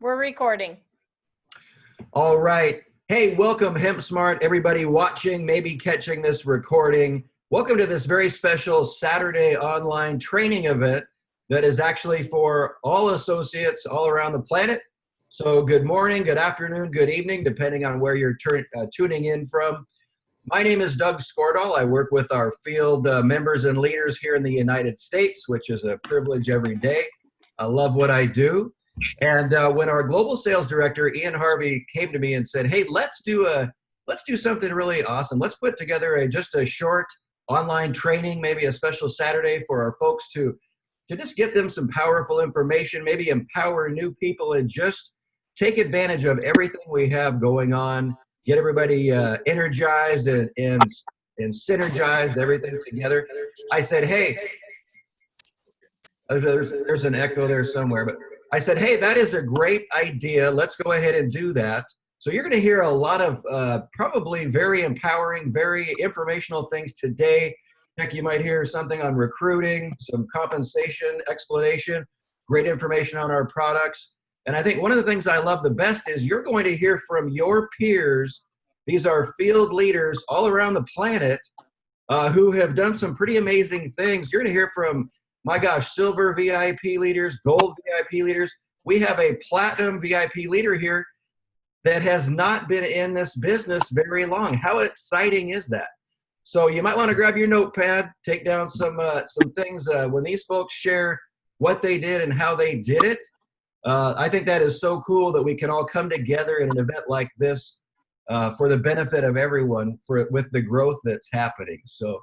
We're recording. All right. Hey, welcome hempSMART, everybody watching, maybe catching this recording. Welcome to this very special Saturday online training event that is actually for all associates all around the planet. So good morning, good afternoon, good evening, depending on where you're tuning in from. My name is Doug Skordal. I work with our field members and leaders here in the United States, which is a privilege every day. I love what I do. And when our global sales director, Ian Harvey, came to me and said, hey, let's do something really awesome. Let's put together just a short online training, maybe a special Saturday for our folks to just get them some powerful information, maybe empower new people and just take advantage of everything we have going on, get everybody energized and synergized, everything together. I said, hey, there's an echo there somewhere, but I said, hey, that is a great idea. Let's go ahead and do that. So you're going to hear a lot of probably very empowering, very informational things today. Heck, you might hear something on recruiting, some compensation explanation, great information on our products. And I think one of the things I love the best is you're going to hear from your peers. These are field leaders all around the planet who have done some pretty amazing things. You're going to hear from, my gosh, silver VIP leaders, gold VIP leaders. We have a platinum VIP leader here that has not been in this business very long. How exciting is that? So you might want to grab your notepad, take down some things when these folks share what they did and how they did it. I think that is so cool that we can all come together in an event like this for the benefit of everyone with the growth that's happening. So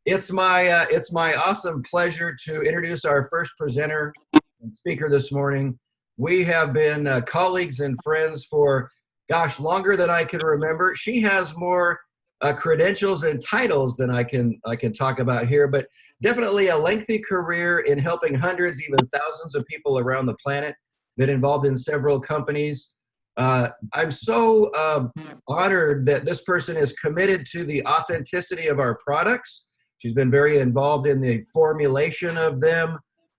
it's my awesome pleasure to introduce our first presenter and speaker this morning. We have been colleagues and friends for, gosh, longer than I can remember. She has more credentials and titles than I can talk about here, but definitely a lengthy career in helping hundreds, even thousands of people around the planet. Been involved in several companies. I'm so honored that this person is committed to the authenticity of our products. She's been very involved in the formulation of them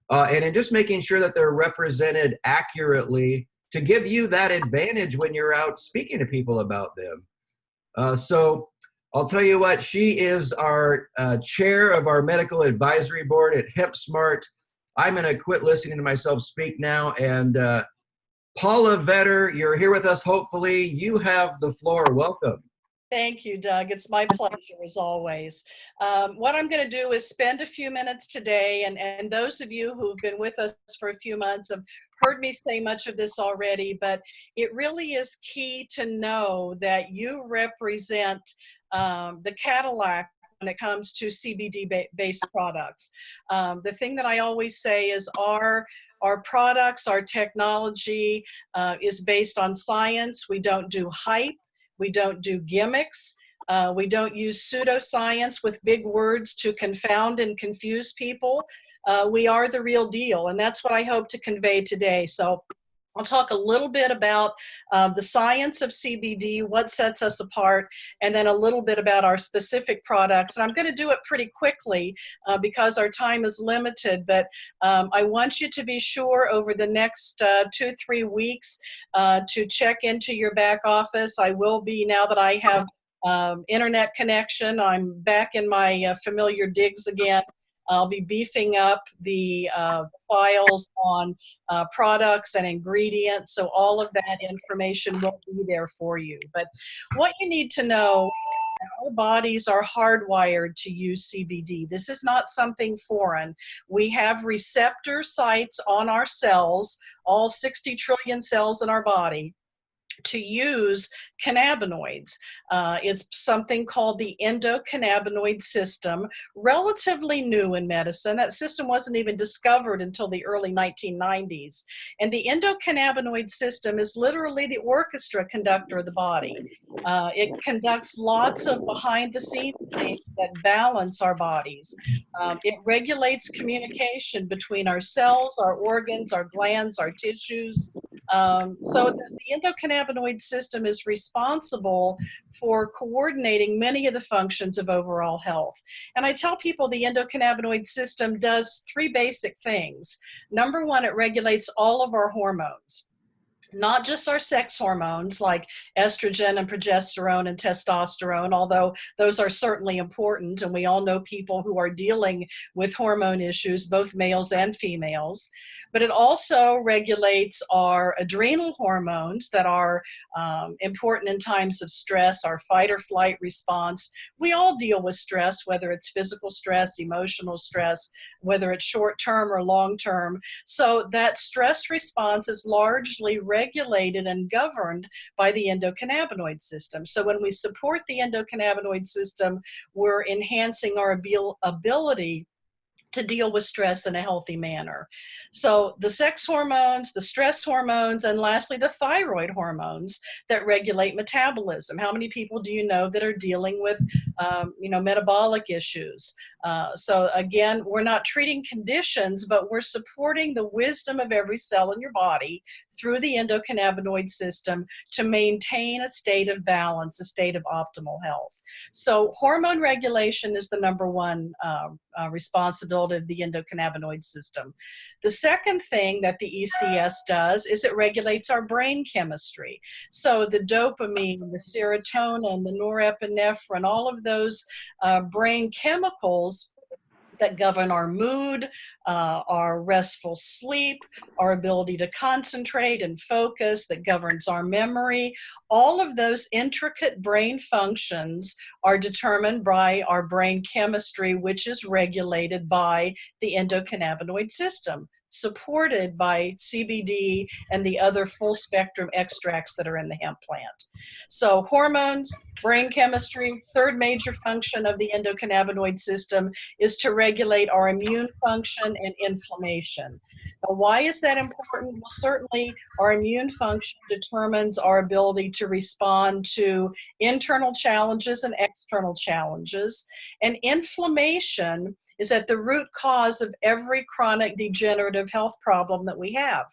and in just making sure that they're represented accurately to give you that advantage when you're out speaking to people about them. So I'll tell you what, she is our chair of our medical advisory board at hempSMART. I'm going to quit listening to myself speak now. And Paula Vetter, you're here with us, hopefully. You have the floor. Welcome. Thank you, Doug. It's my pleasure, as always. What I'm going to do is spend a few minutes today, and those of you who've been with us for a few months have heard me say much of this already, but it really is key to know that you represent the Cadillac when it comes to CBD-based products. The thing that I always say is our products, our technology is based on science. We don't do hype. We don't do gimmicks. We don't use pseudoscience with big words to confound and confuse people. We are the real deal, and that's what I hope to convey today. So I'll talk a little bit about the science of CBD, what sets us apart, and then a little bit about our specific products. And I'm going to do it pretty quickly because our time is limited, but I want you to be sure over the next 2-3 weeks to check into your back office. I will be, now that I have internet connection, I'm back in my familiar digs again. I'll be beefing up the files on products and ingredients, so all of that information will be there for you. But what you need to know is that our bodies are hardwired to use CBD. This is not something foreign. We have receptor sites on our cells, all 60 trillion cells in our body, to use cannabinoids. It's something called the endocannabinoid system, relatively new in medicine. That system wasn't even discovered until the early 1990s. And the endocannabinoid system is literally the orchestra conductor of the body. It conducts lots of behind-the-scenes things that balance our bodies. It regulates communication between our cells, our organs, our glands, our tissues. So the endocannabinoid system is responsible for coordinating many of the functions of overall health. And I tell people the endocannabinoid system does 3 basic things. Number 1, it regulates all of our hormones. not just our sex hormones like estrogen and progesterone and testosterone, although those are certainly important. And we all know people who are dealing with hormone issues, both males and females. But it also regulates our adrenal hormones that are important in times of stress, our fight or flight response. We all deal with stress, whether it's physical stress, emotional stress, whether it's short term or long term. So that stress response is largely regulated and governed by the endocannabinoid system. So when we support the endocannabinoid system, we're enhancing our ability to deal with stress in a healthy manner. So the sex hormones, the stress hormones, and lastly, the thyroid hormones that regulate metabolism. How many people do you know that are dealing with, metabolic issues? So again, we're not treating conditions, but we're supporting the wisdom of every cell in your body through the endocannabinoid system to maintain a state of balance, a state of optimal health. So hormone regulation is the number one responsibility of the endocannabinoid system. The second thing that the ECS does is it regulates our brain chemistry. So the dopamine, the serotonin, the norepinephrine, all of those brain chemicals that govern our mood, our restful sleep, our ability to concentrate and focus, that governs our memory. All of those intricate brain functions are determined by our brain chemistry, which is regulated by the endocannabinoid system, supported by CBD and the other full spectrum extracts that are in the hemp plant. So hormones, brain chemistry, third major function of the endocannabinoid system is to regulate our immune function and inflammation. Now, why is that important? Well, certainly our immune function determines our ability to respond to internal challenges and external challenges. And inflammation is at the root cause of every chronic degenerative health problem that we have.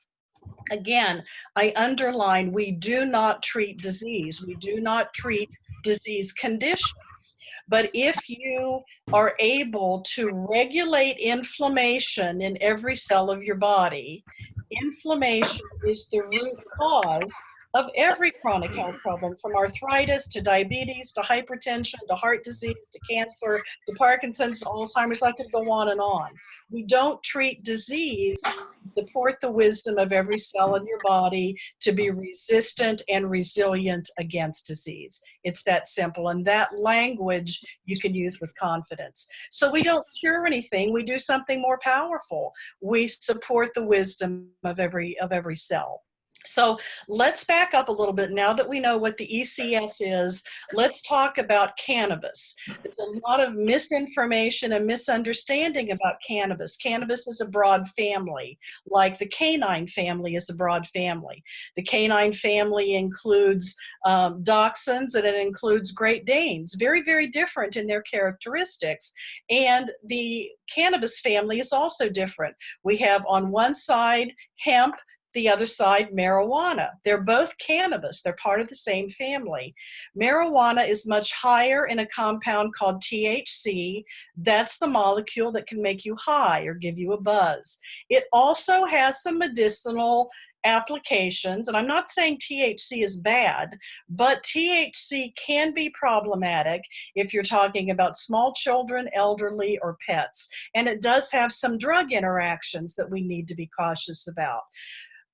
Again, I underline, we do not treat disease. We do not treat disease conditions. But if you are able to regulate inflammation in every cell of your body, inflammation is the root cause of every chronic health problem, from arthritis to diabetes to hypertension to heart disease to cancer to Parkinson's to Alzheimer's. I could go on and on. We don't treat disease. Support the wisdom of every cell in your body to be resistant and resilient against disease. It's that simple. And that language you can use with confidence. So we don't cure anything. We do something more powerful. We support the wisdom of every cell. So let's back up a little bit. Now that we know what the ECS is, let's talk about cannabis. There's a lot of misinformation and misunderstanding about cannabis. Cannabis is a broad family, like the canine family is a broad family. The canine family includes dachshunds, and it includes Great Danes, very, very different in their characteristics. And the cannabis family is also different. We have on one side hemp, the other side, marijuana. They're both cannabis. They're part of the same family. Marijuana is much higher in a compound called THC. That's the molecule that can make you high or give you a buzz. It also has some medicinal applications, and I'm not saying THC is bad, but THC can be problematic if you're talking about small children, elderly, or pets. And it does have some drug interactions that we need to be cautious about.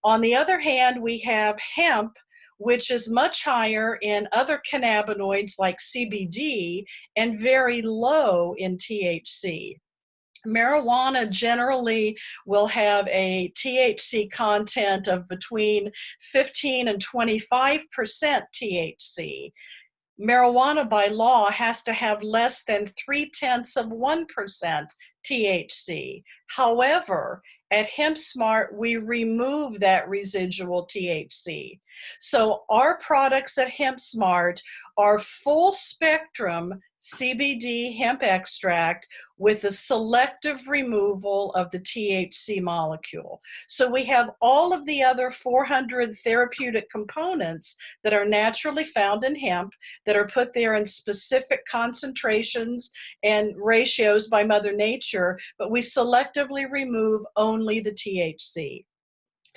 On the other hand, we have hemp, which is much higher in other cannabinoids like CBD and very low in THC. Marijuana generally will have a THC content of between 15 and 25% THC. Marijuana by law has to have less than 0.3% THC. However, at hempSMART, we remove that residual THC. So our products at hempSMART are full spectrum CBD hemp extract with a selective removal of the THC molecule. So we have all of the other 400 therapeutic components that are naturally found in hemp that are put there in specific concentrations and ratios by Mother Nature, but we selectively remove only the THC.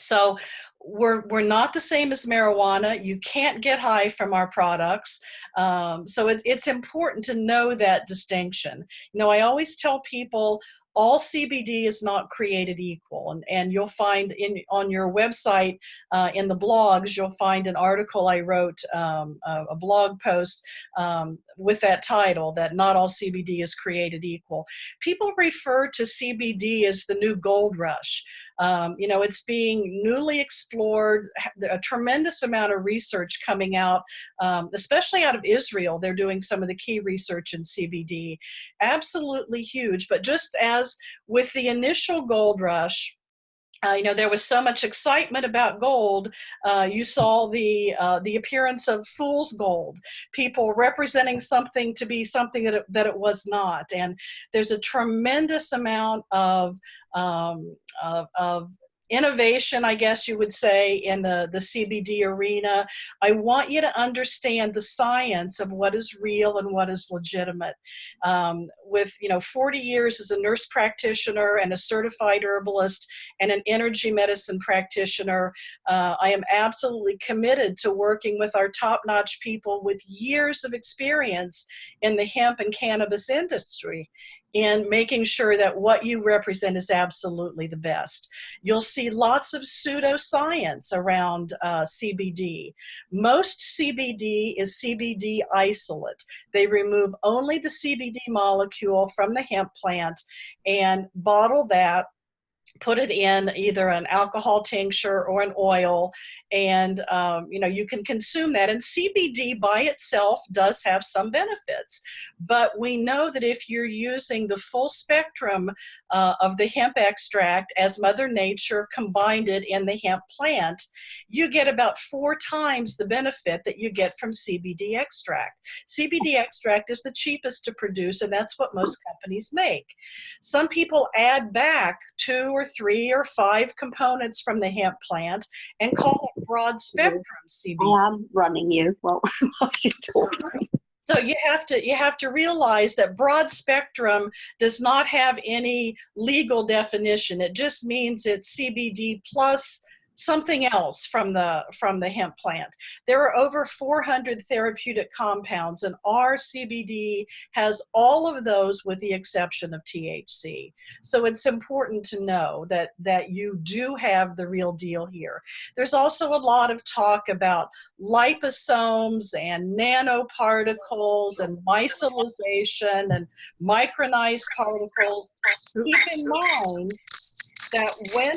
So we're not the same as marijuana. You can't get high from our products. So it's important to know that distinction. You know, I always tell people all CBD is not created equal. And you'll find on your website, in the blogs, you'll find an article I wrote, a blog post with that title, that not all CBD is created equal. People refer to CBD as the new gold rush. You know, it's being newly explored, a tremendous amount of research coming out, especially out of Israel. They're doing some of the key research in CBD. Absolutely huge. But just as with the initial gold rush, you know, there was so much excitement about gold. You saw the appearance of fool's gold, people representing something to be something that it was not. And there's a tremendous amount of innovation, I guess you would say, in the CBD arena. I want you to understand the science of what is real and what is legitimate. With, you know, 40 years as a nurse practitioner and a certified herbalist and an energy medicine practitioner, I am absolutely committed to working with our top-notch people with years of experience in the hemp and cannabis industry, in making sure that what you represent is absolutely the best. You'll see lots of pseudoscience around CBD. Most CBD is CBD isolate. They remove only the CBD molecule from the hemp plant and bottle that, put it in either an alcohol tincture or an oil, and you know, you can consume that. And CBD by itself does have some benefits, but we know that if you're using the full spectrum of the hemp extract as Mother Nature combined it in the hemp plant, you get about 4 times the benefit that you get from CBD extract. CBD extract is the cheapest to produce, and that's what most companies make. Some people add back 2 or 3 or 5 components from the hemp plant and call it broad spectrum CBD. I am running you while you're talking. So you have to realize that broad spectrum does not have any legal definition. It just means it's CBD plus something else from the hemp plant. There are over 400 therapeutic compounds, and our CBD has all of those with the exception of THC. So it's important to know that you do have the real deal here. There's also a lot of talk about liposomes and nanoparticles and micellization and micronized particles. Keep in mind that when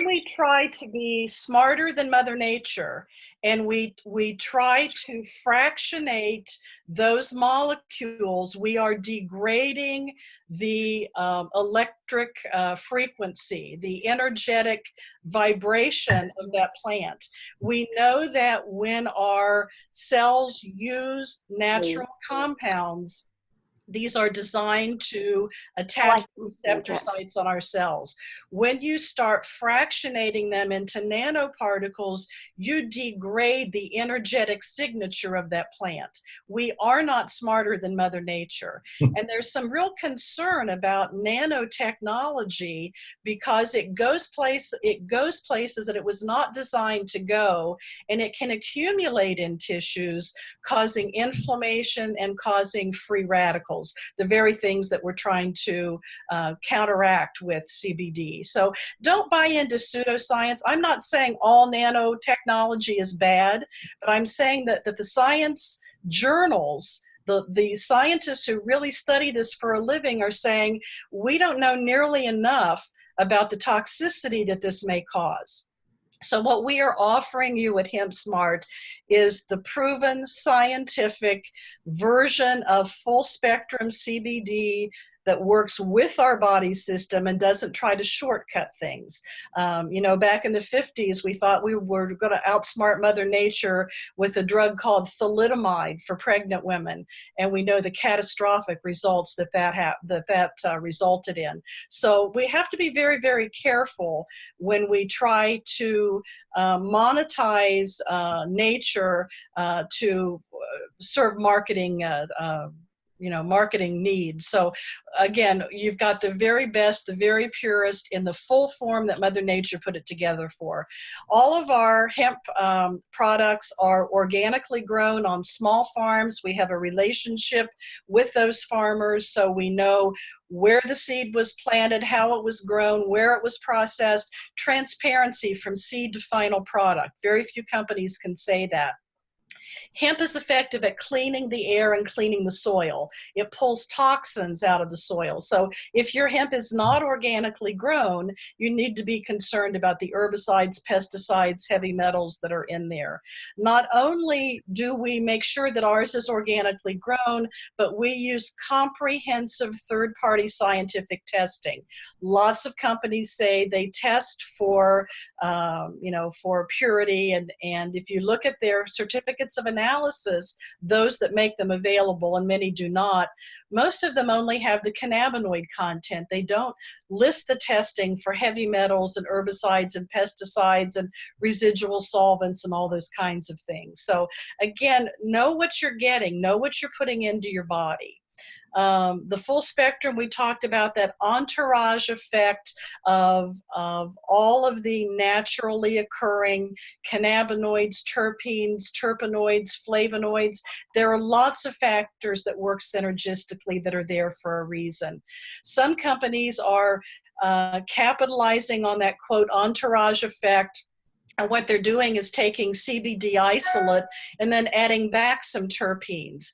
we try to be smarter than Mother Nature, and we try to fractionate those molecules, we are degrading the electric frequency, the energetic vibration of that plant. We know that when our cells use natural compounds, these are designed to attach receptor sites on our cells. When you start fractionating them into nanoparticles, you degrade the energetic signature of that plant. We are not smarter than Mother Nature. And there's some real concern about nanotechnology because it goes places that it was not designed to go, and it can accumulate in tissues, causing inflammation and causing free radicals, the very things that we're trying to counteract with CBD. So don't buy into pseudoscience. I'm not saying all nanotechnology is bad, but I'm saying that the science journals, the scientists who really study this for a living are saying we don't know nearly enough about the toxicity that this may cause. So what we are offering you at hempSMART is the proven scientific version of full spectrum CBD that works with our body system and doesn't try to shortcut things. You know, back in the 50s, we thought we were going to outsmart Mother Nature with a drug called thalidomide for pregnant women, and we know the catastrophic results that resulted in. So we have to be very, very careful when we try to monetize nature to serve marketing marketing needs. So again, you've got the very best, the very purest in the full form that Mother Nature put it together for. All of our hemp products are organically grown on small farms. We have a relationship with those farmers, so we know where the seed was planted, how it was grown, where it was processed, transparency from seed to final product. Very few companies can say that. Hemp is effective at cleaning the air and cleaning the soil. It pulls toxins out of the soil. So if your hemp is not organically grown, you need to be concerned about the herbicides, pesticides, heavy metals that are in there. Not only do we make sure that ours is organically grown, but we use comprehensive third-party scientific testing. Lots of companies say they test for, for purity, and if you look at their certificates of analysis, those that make them available, and many do not, most of them only have the cannabinoid content. They don't list the testing for heavy metals and herbicides and pesticides and residual solvents and all those kinds of things. So again, know what you're getting, know what you're putting into your body. The full spectrum, we talked about that entourage effect of all of the naturally occurring cannabinoids, terpenes, terpenoids, flavonoids. There are lots of factors that work synergistically that are there for a reason. Some companies are capitalizing on that, quote, entourage effect. And what they're doing is taking CBD isolate and then adding back some terpenes,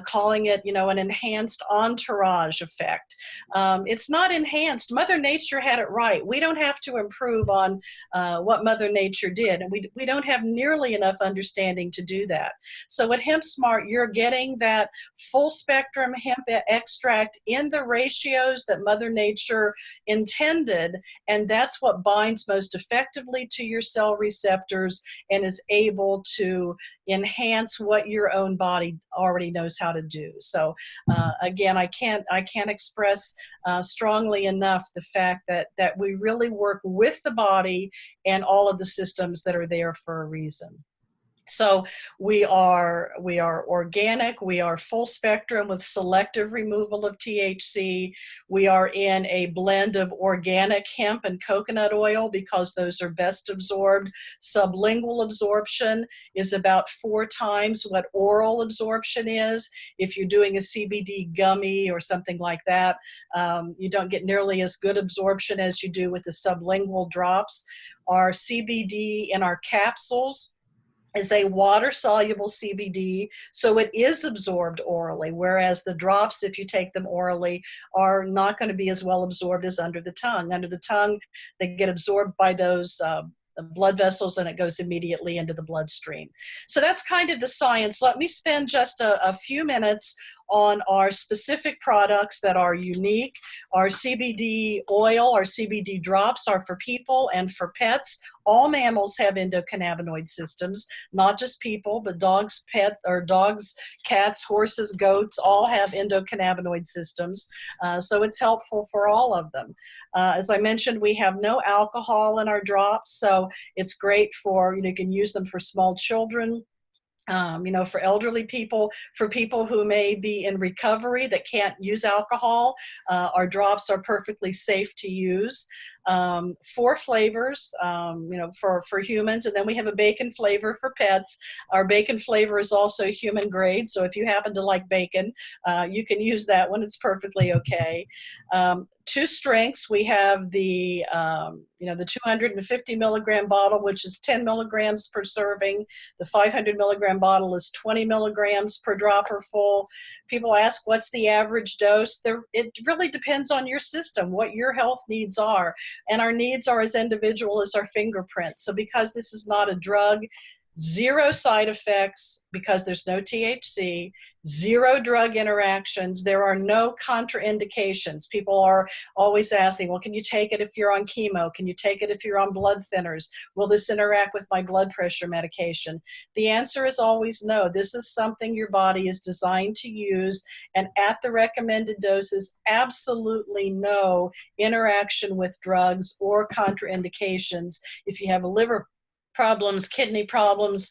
calling it, an enhanced entourage effect. It's not enhanced. Mother Nature had it right. We don't have to improve on what Mother Nature did, and we don't have nearly enough understanding to do that. So at hempSMART, you're getting that full spectrum hemp extract in the ratios that Mother Nature intended, and that's what binds most effectively to your cell receptors and is able to enhance what your own body already knows how to do. So again, I can't express strongly enough the fact that we really work with the body and all of the systems that are there for a reason. So we are organic, we are full spectrum with selective removal of THC. We are in a blend of organic hemp and coconut oil because those are best absorbed. Sublingual absorption is about 4 times what oral absorption is. If you're doing a CBD gummy or something like that, you don't get nearly as good absorption as you do with the sublingual drops. Our CBD in our capsules is a water-soluble CBD, so it is absorbed orally, whereas the drops, if you take them orally, are not going to be as well absorbed as under the tongue. Under the tongue, they get absorbed by those blood vessels, and it goes immediately into the bloodstream. So that's kind of the science. Let me spend just a few minutes on our specific products that are unique. Our CBD oil, our CBD drops are for people and for pets. All mammals have endocannabinoid systems, not just people, but dogs, cats, horses, goats, all have endocannabinoid systems. So it's helpful for all of them. As I mentioned, we have no alcohol in our drops, so it's great for, you can use them for small children, for elderly people, for people who may be in recovery that can't use alcohol. Our drops are perfectly safe to use. 4 flavors, for humans, and then we have a bacon flavor for pets. Our bacon flavor is also human grade, so if you happen to like bacon, you can use that one. It's perfectly okay. 2 strengths. We have the 250 milligram bottle, which is 10 milligrams per serving. The 500 milligram bottle is 20 milligrams per dropper full. People ask, what's the average dose? It really depends on your system, what your health needs are. And our needs are as individual as our fingerprints. So because this is not a drug, 0 side effects because there's no THC, 0 drug interactions. There are no contraindications. People are always asking, well, can you take it if you're on chemo? Can you take it if you're on blood thinners? Will this interact with my blood pressure medication? The answer is always no. This is something your body is designed to use, and at the recommended doses, absolutely no interaction with drugs or contraindications. If you have a liver problems, kidney problems,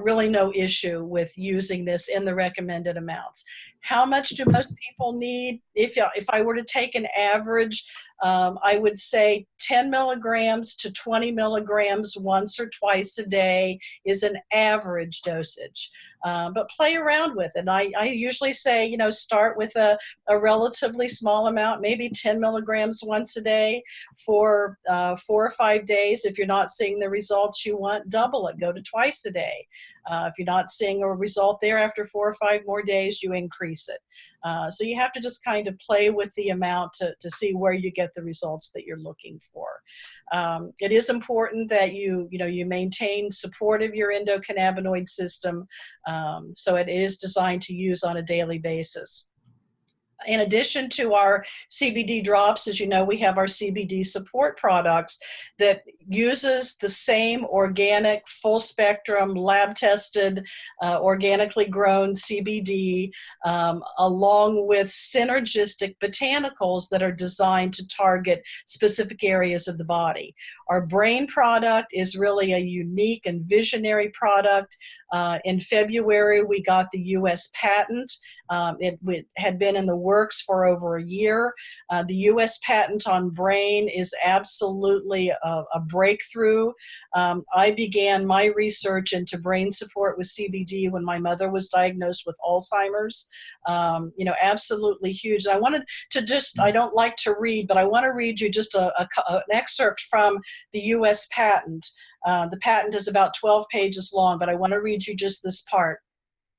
really no issue with using this in the recommended amounts. How much do most people need? If I were to take an average, I would say 10 milligrams to 20 milligrams once or twice a day is an average dosage. But play around with it. I usually say, you know, start with a relatively small amount, maybe 10 milligrams once a day for 4 or 5 days. If you're not seeing the results you want, double it, go to twice a day. If you're not seeing a result there after 4 or 5 more days, you increase it. So you have to just kind of play with the amount to see where you get the results that you're looking for. It is important that you maintain support of your endocannabinoid system. So it is designed to use on a daily basis. In addition to our CBD drops, as you know, we have our CBD support products that uses the same organic, full spectrum, lab tested, organically grown CBD, along with synergistic botanicals that are designed to target specific areas of the body. Our brain product is really a unique and visionary product. In February, we got the US patent. It had been in the works for over a year. The US patent on brain is absolutely a breakthrough. I began my research into brain support with CBD when my mother was diagnosed with Alzheimer's. You know, absolutely huge. I wanted to just, I don't like to read, but I want to read you just an excerpt from the US patent. The patent is about 12 pages long, but I want to read you just this part.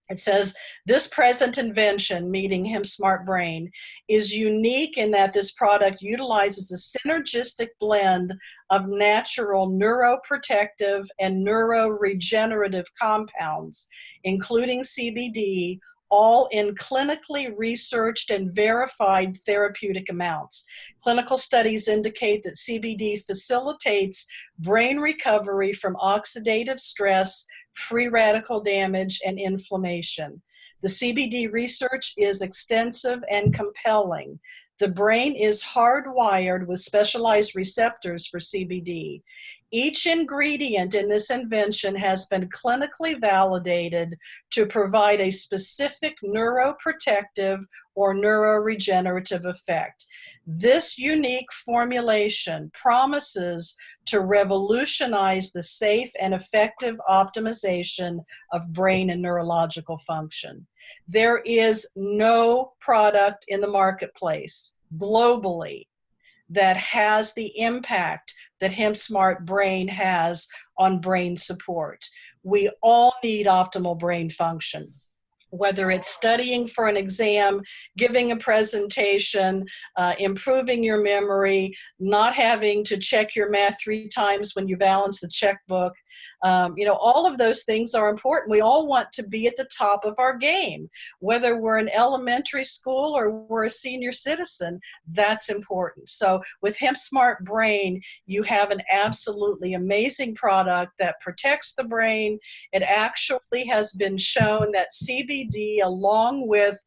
It says, this present invention, meaning hempSMART Brain, is unique in that this product utilizes a synergistic blend of natural neuroprotective and neuroregenerative compounds, including CBD, all in clinically researched and verified therapeutic amounts. Clinical studies indicate that CBD facilitates brain recovery from oxidative stress, free radical damage, and inflammation. The CBD research is extensive and compelling. The brain is hardwired with specialized receptors for CBD. Each ingredient in this invention has been clinically validated to provide a specific neuroprotective or neuroregenerative effect. This unique formulation promises to revolutionize the safe and effective optimization of brain and neurological function. There is no product in the marketplace globally that has the impact that hempSMART Brain has on brain support. We all need optimal brain function, whether it's studying for an exam, giving a presentation, improving your memory, not having to check your math 3 times when you balance the checkbook. You know, all of those things are important. We all want to be at the top of our game, whether we're in elementary school or we're a senior citizen, that's important. So with hempSMART Brain, you have an absolutely amazing product that protects the brain. It actually has been shown that CBD, along with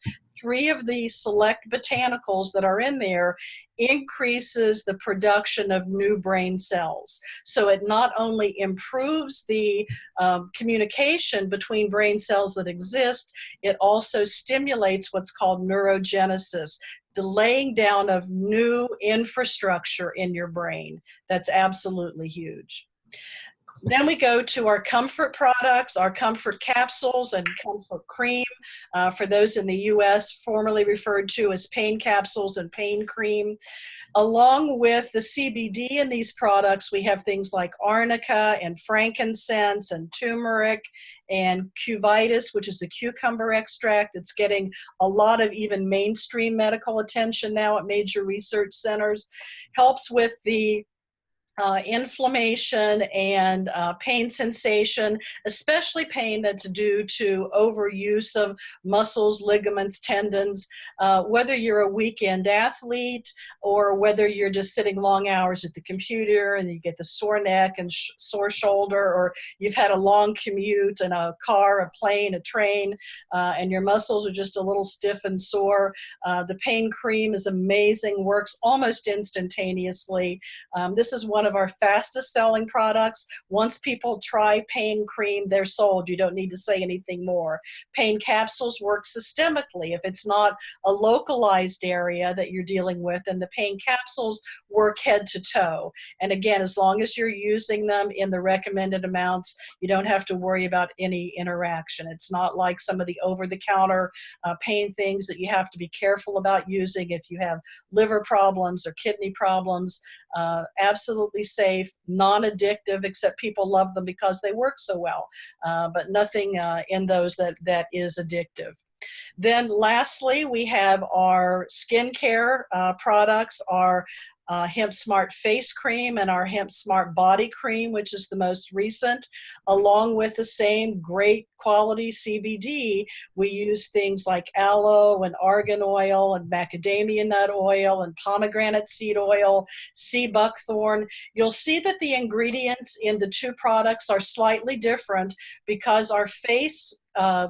3 of the select botanicals that are in there, increases the production of new brain cells. So it not only improves the communication between brain cells that exist, it also stimulates what's called neurogenesis, the laying down of new infrastructure in your brain. That's absolutely huge. Then we go to our comfort products, our comfort capsules and comfort cream. For those in the US, formerly referred to as pain capsules and pain cream. Along with the CBD in these products, we have things like arnica and frankincense and turmeric and cuvitis, which is a cucumber extract that's getting a lot of even mainstream medical attention now at major research centers. Helps with the inflammation and pain sensation, especially pain that's due to overuse of muscles, ligaments, tendons. Whether you're a weekend athlete or whether you're just sitting long hours at the computer and you get the sore neck and sore shoulder, or you've had a long commute in a car, a plane, a train, and your muscles are just a little stiff and sore, the pain cream is amazing, works almost instantaneously. This is one one of our fastest selling products. Once people try pain cream, they're sold. You don't need to say anything more. Pain capsules work systemically. If it's not a localized area that you're dealing with, and the pain capsules work head to toe. And again, as long as you're using them in the recommended amounts, you don't have to worry about any interaction. It's not like some of the over-the-counter pain things that you have to be careful about using if you have liver problems or kidney problems. Absolutely safe, non-addictive, except people love them because they work so well, but nothing in those that is addictive. Then lastly, we have our skincare products, our hempSMART face cream and our hempSMART body cream, which is the most recent, along with the same great quality CBD. We use things like aloe and argan oil and macadamia nut oil and pomegranate seed oil, sea buckthorn. You'll see that the ingredients in the two products are slightly different because our face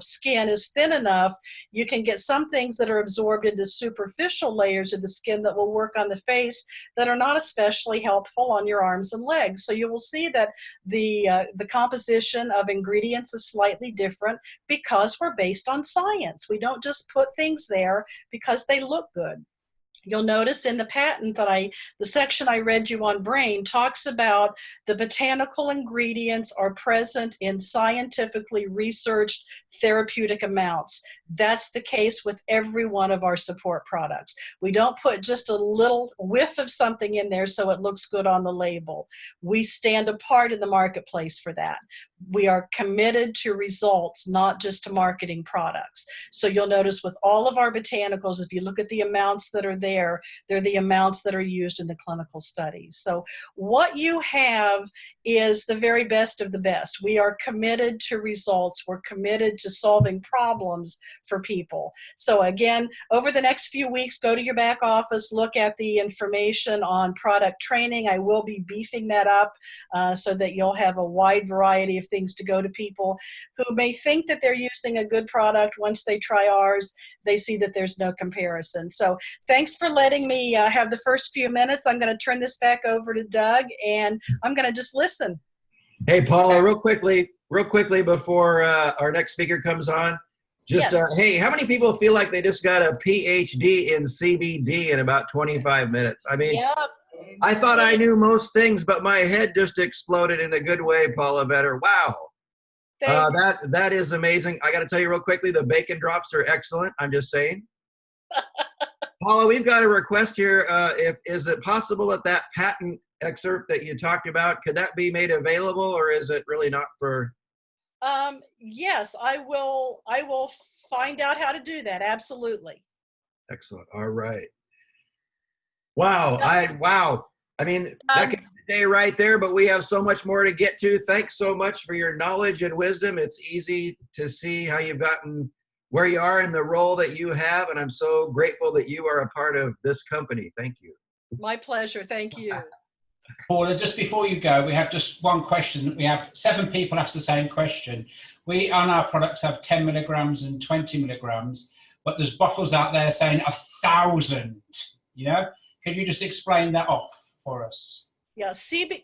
skin is thin enough. You can get some things that are absorbed into superficial layers of the skin that will work on the face that are not especially helpful on your arms and legs. So you will see that the composition of ingredients is slightly different because we're based on science. We don't just put things there because they look good. You'll notice in the patent that the section I read you on brain talks about the botanical ingredients are present in scientifically researched therapeutic amounts. That's the case with every one of our support products. We don't put just a little whiff of something in there so it looks good on the label. We stand apart in the marketplace for that. We are committed to results, not just to marketing products. So you'll notice with all of our botanicals, if you look at the amounts that are there, they're the amounts that are used in the clinical studies. So what you have is the very best of the best. We are committed to results. We're committed to solving problems for people. So again, over the next few weeks, go to your back office, look at the information on product training. I will be beefing that up so that you'll have a wide variety of things to go to people who may think that they're using a good product. Once they try ours, they see that there's no comparison. So thanks for letting me have the first few minutes. I'm going to turn this back over to Doug, and I'm going to just listen. Hey, Paula, real quickly before our next speaker comes on, just, Yes. hey, how many people feel like they just got a PhD in CBD in about 25 minutes? I mean, Yep. I thought I knew most things, but my head just exploded in a good way, Paula Vetter. Wow. That is amazing. I got to tell you real quickly, the bacon drops are excellent. I'm just saying. Paula, we've got a request here. Is it possible that patent excerpt that you talked about, could that be made available, or is it really not for? Yes, I will find out how to do that. Absolutely. Excellent. All right. Wow. I mean, that could be the day right there, but we have so much more to get to. Thanks so much for your knowledge and wisdom. It's easy to see how you've gotten where you are in the role that you have, and I'm so grateful that you are a part of this company. Thank you. My pleasure. Thank you. Paula, just before you go, we have just one question. We have 7 people ask the same question. We, on our products, have 10 milligrams and 20 milligrams, but there's bottles out there saying 1,000, you know? Could you just explain that off for us? Yeah,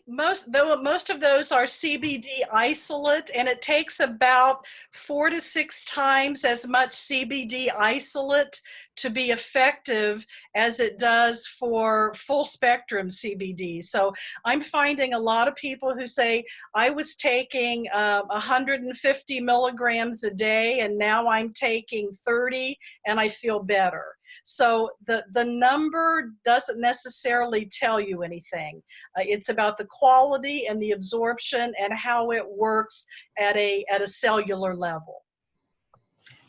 most of those are CBD isolate, and it takes about 4 to 6 times as much CBD isolate to be effective as it does for full spectrum CBD. So I'm finding a lot of people who say, I was taking 150 milligrams a day, and now I'm taking 30 and I feel better. So the number doesn't necessarily tell you anything. It's about the quality and the absorption and how it works at a cellular level.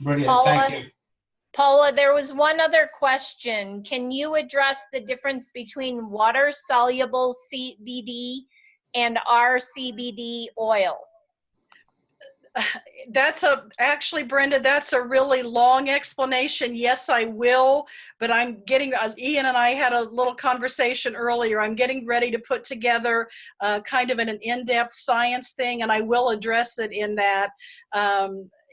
Brilliant. Paula, Thank you. Paula, there was one other question. Can you address the difference between water-soluble CBD and our CBD oil? Actually, Brenda, that's a really long explanation. Yes, I will, but I'm getting, Ian and I had a little conversation earlier. I'm getting ready to put together kind of an in-depth science thing, and I will address it in that.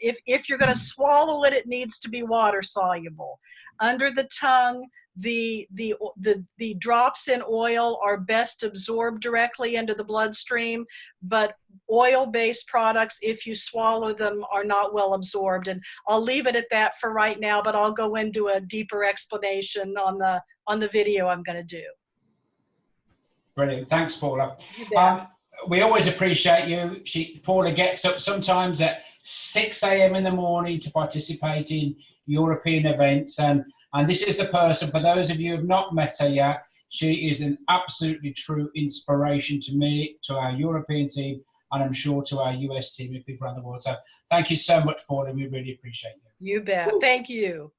if you're going to swallow it, it needs to be water soluble. Under the tongue, the drops in oil are best absorbed directly into the bloodstream, but oil-based products, if you swallow them, are not well absorbed. And I'll leave it at that for right now, but I'll go into a deeper explanation on the video I'm going to do. Brilliant. Thanks, Paula. You bet. We always appreciate you. Paula gets up sometimes at 6 a.m. in the morning to participate in European events. And this is the person, for those of you who have not met her yet, she is an absolutely true inspiration to me, to our European team, and I'm sure to our US team and people around the world. So thank you so much, Paula. We really appreciate you. You bet. Thank you.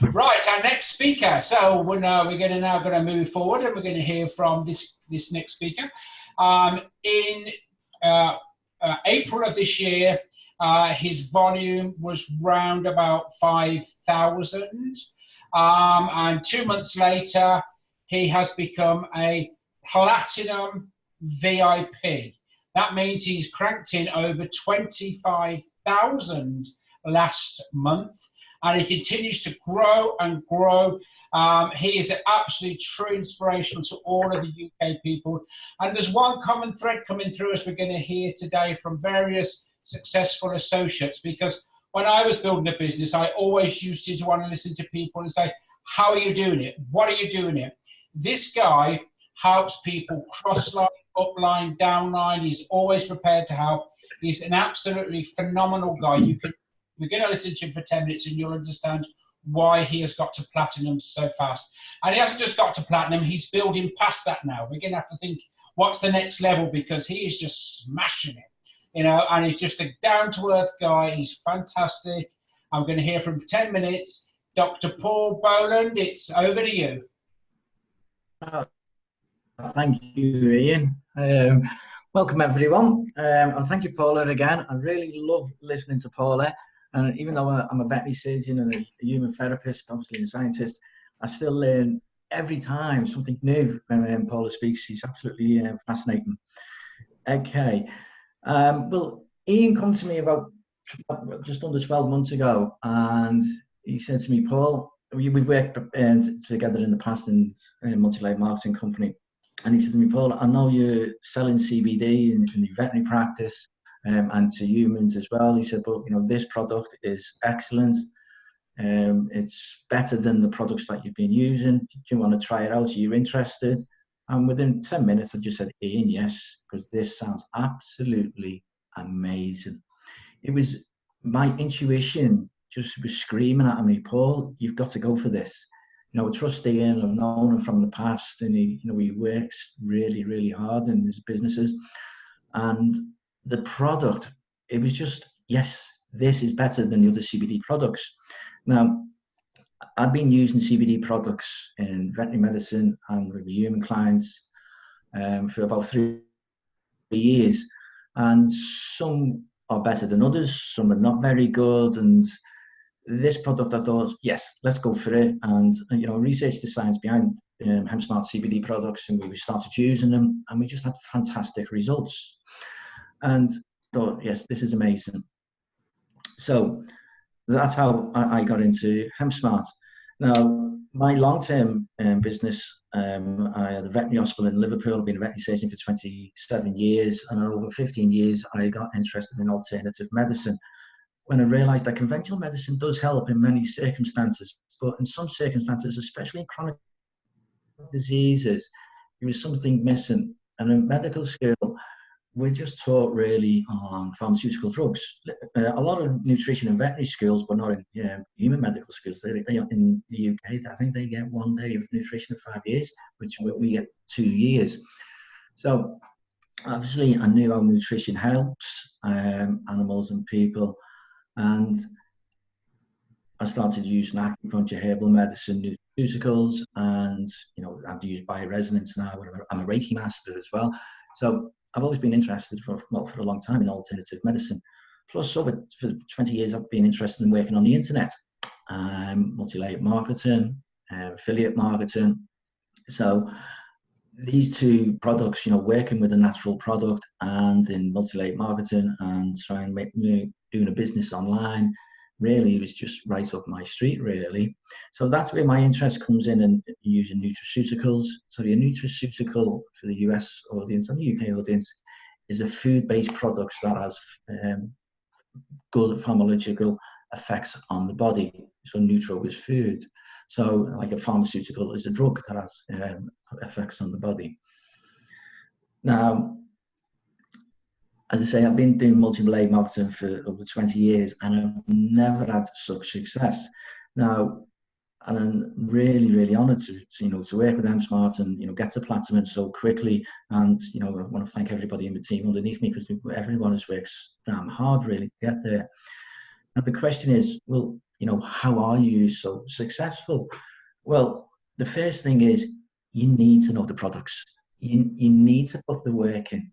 Right, our next speaker. So we're now going to move forward, and we're going to hear from this next speaker. In April of this year, his volume was round about 5,000, and 2 months later, he has become a platinum VIP. That means he's cranked in over 25,000 last month, and he continues to grow and grow. He is an absolutely true inspiration to all of the UK people. And there's one common thread coming through as we're going to hear today from various successful associates, because when I was building a business, I always used to want to listen to people and say, how are you doing it? What are you doing it? This guy helps people cross line, up line, down line. He's always prepared to help. He's an absolutely phenomenal guy. We're going to listen to him for 10 minutes and you'll understand why he has got to platinum so fast. And he hasn't just got to platinum, he's building past that now. We're going to have to think, what's the next level? Because he is just smashing it, you know, and he's just a down-to-earth guy. He's fantastic. I'm going to hear from 10 minutes. Dr. Paul Boland, it's over to you. Thank you, Ian. Welcome, everyone. And thank you, Paula, again. I really love listening to Paula. And even though I'm a veterinary surgeon and a human therapist, obviously a scientist, I still learn every time something new when Paula speaks. She's absolutely fascinating. Okay. Well, Ian came to me about just under 12 months ago, and he said to me, Paul, we've worked together in the past in a multi-layered marketing company. And he said to me, Paul, I know you're selling CBD in the veterinary practice and to humans as well. He said, but you know, this product is excellent. It's better than the products that you've been using. Do you want to try it out? Are you interested? And within 10 minutes, I just said, Ian, yes, because this sounds absolutely amazing. It was my intuition just was screaming at me, Paul, you've got to go for this. You know, I trust Ian, I've known him from the past, and he works really, really hard in his businesses. And the product, it was just, yes, this is better than the other CBD products. Now, I've been using CBD products in veterinary medicine and with human clients for about 3 years. And some are better than others, some are not very good. And this product, I thought, yes, let's go for it. And, you know, researched the science behind hempSMART CBD products, and we started using them, and we just had fantastic results. And thought, yes, this is amazing. So that's how I got into hempSMART. Now, my long-term business, I had a veterinary hospital in Liverpool. I've been a veterinary surgeon for 27 years, and over 15 years, I got interested in alternative medicine. When I realized that conventional medicine does help in many circumstances, but in some circumstances, especially in chronic diseases, there was something missing. And in medical school, we're just taught really on pharmaceutical drugs. A lot of nutrition in veterinary schools, but not in human medical schools. They, in the UK, I think they get 1 day of nutrition in 5 years, which we get 2 years. So obviously, I knew how nutrition helps animals and people. And I started using acupuncture, herbal medicine, nutraceuticals, and you know, I've used bioresonance now. I'm a Reiki master as well. So I've always been interested for a long time in alternative medicine. Plus, for 20 years, I've been interested in working on the internet, multi-layered marketing, affiliate marketing. So these two products, you know, working with a natural product and in multi-layered marketing and trying to doing a business online. Really, it was just right up my street, really. So that's where my interest comes in using nutraceuticals. So the nutraceutical for the US audience and the UK audience is a food-based product that has good pharmacological effects on the body. So neutral is food. So like a pharmaceutical is a drug that has effects on the body. Now, as I say, I've been doing multi-layer marketing for over 20 years and I've never had such success. Now, and I'm really, really honoured to work with hempSMART and get to platinum so quickly. And I want to thank everybody in the team underneath me, because everyone has worked damn hard really to get there. And the question is, well, how are you so successful? Well, the first thing is you need to know the products. You need to put the work in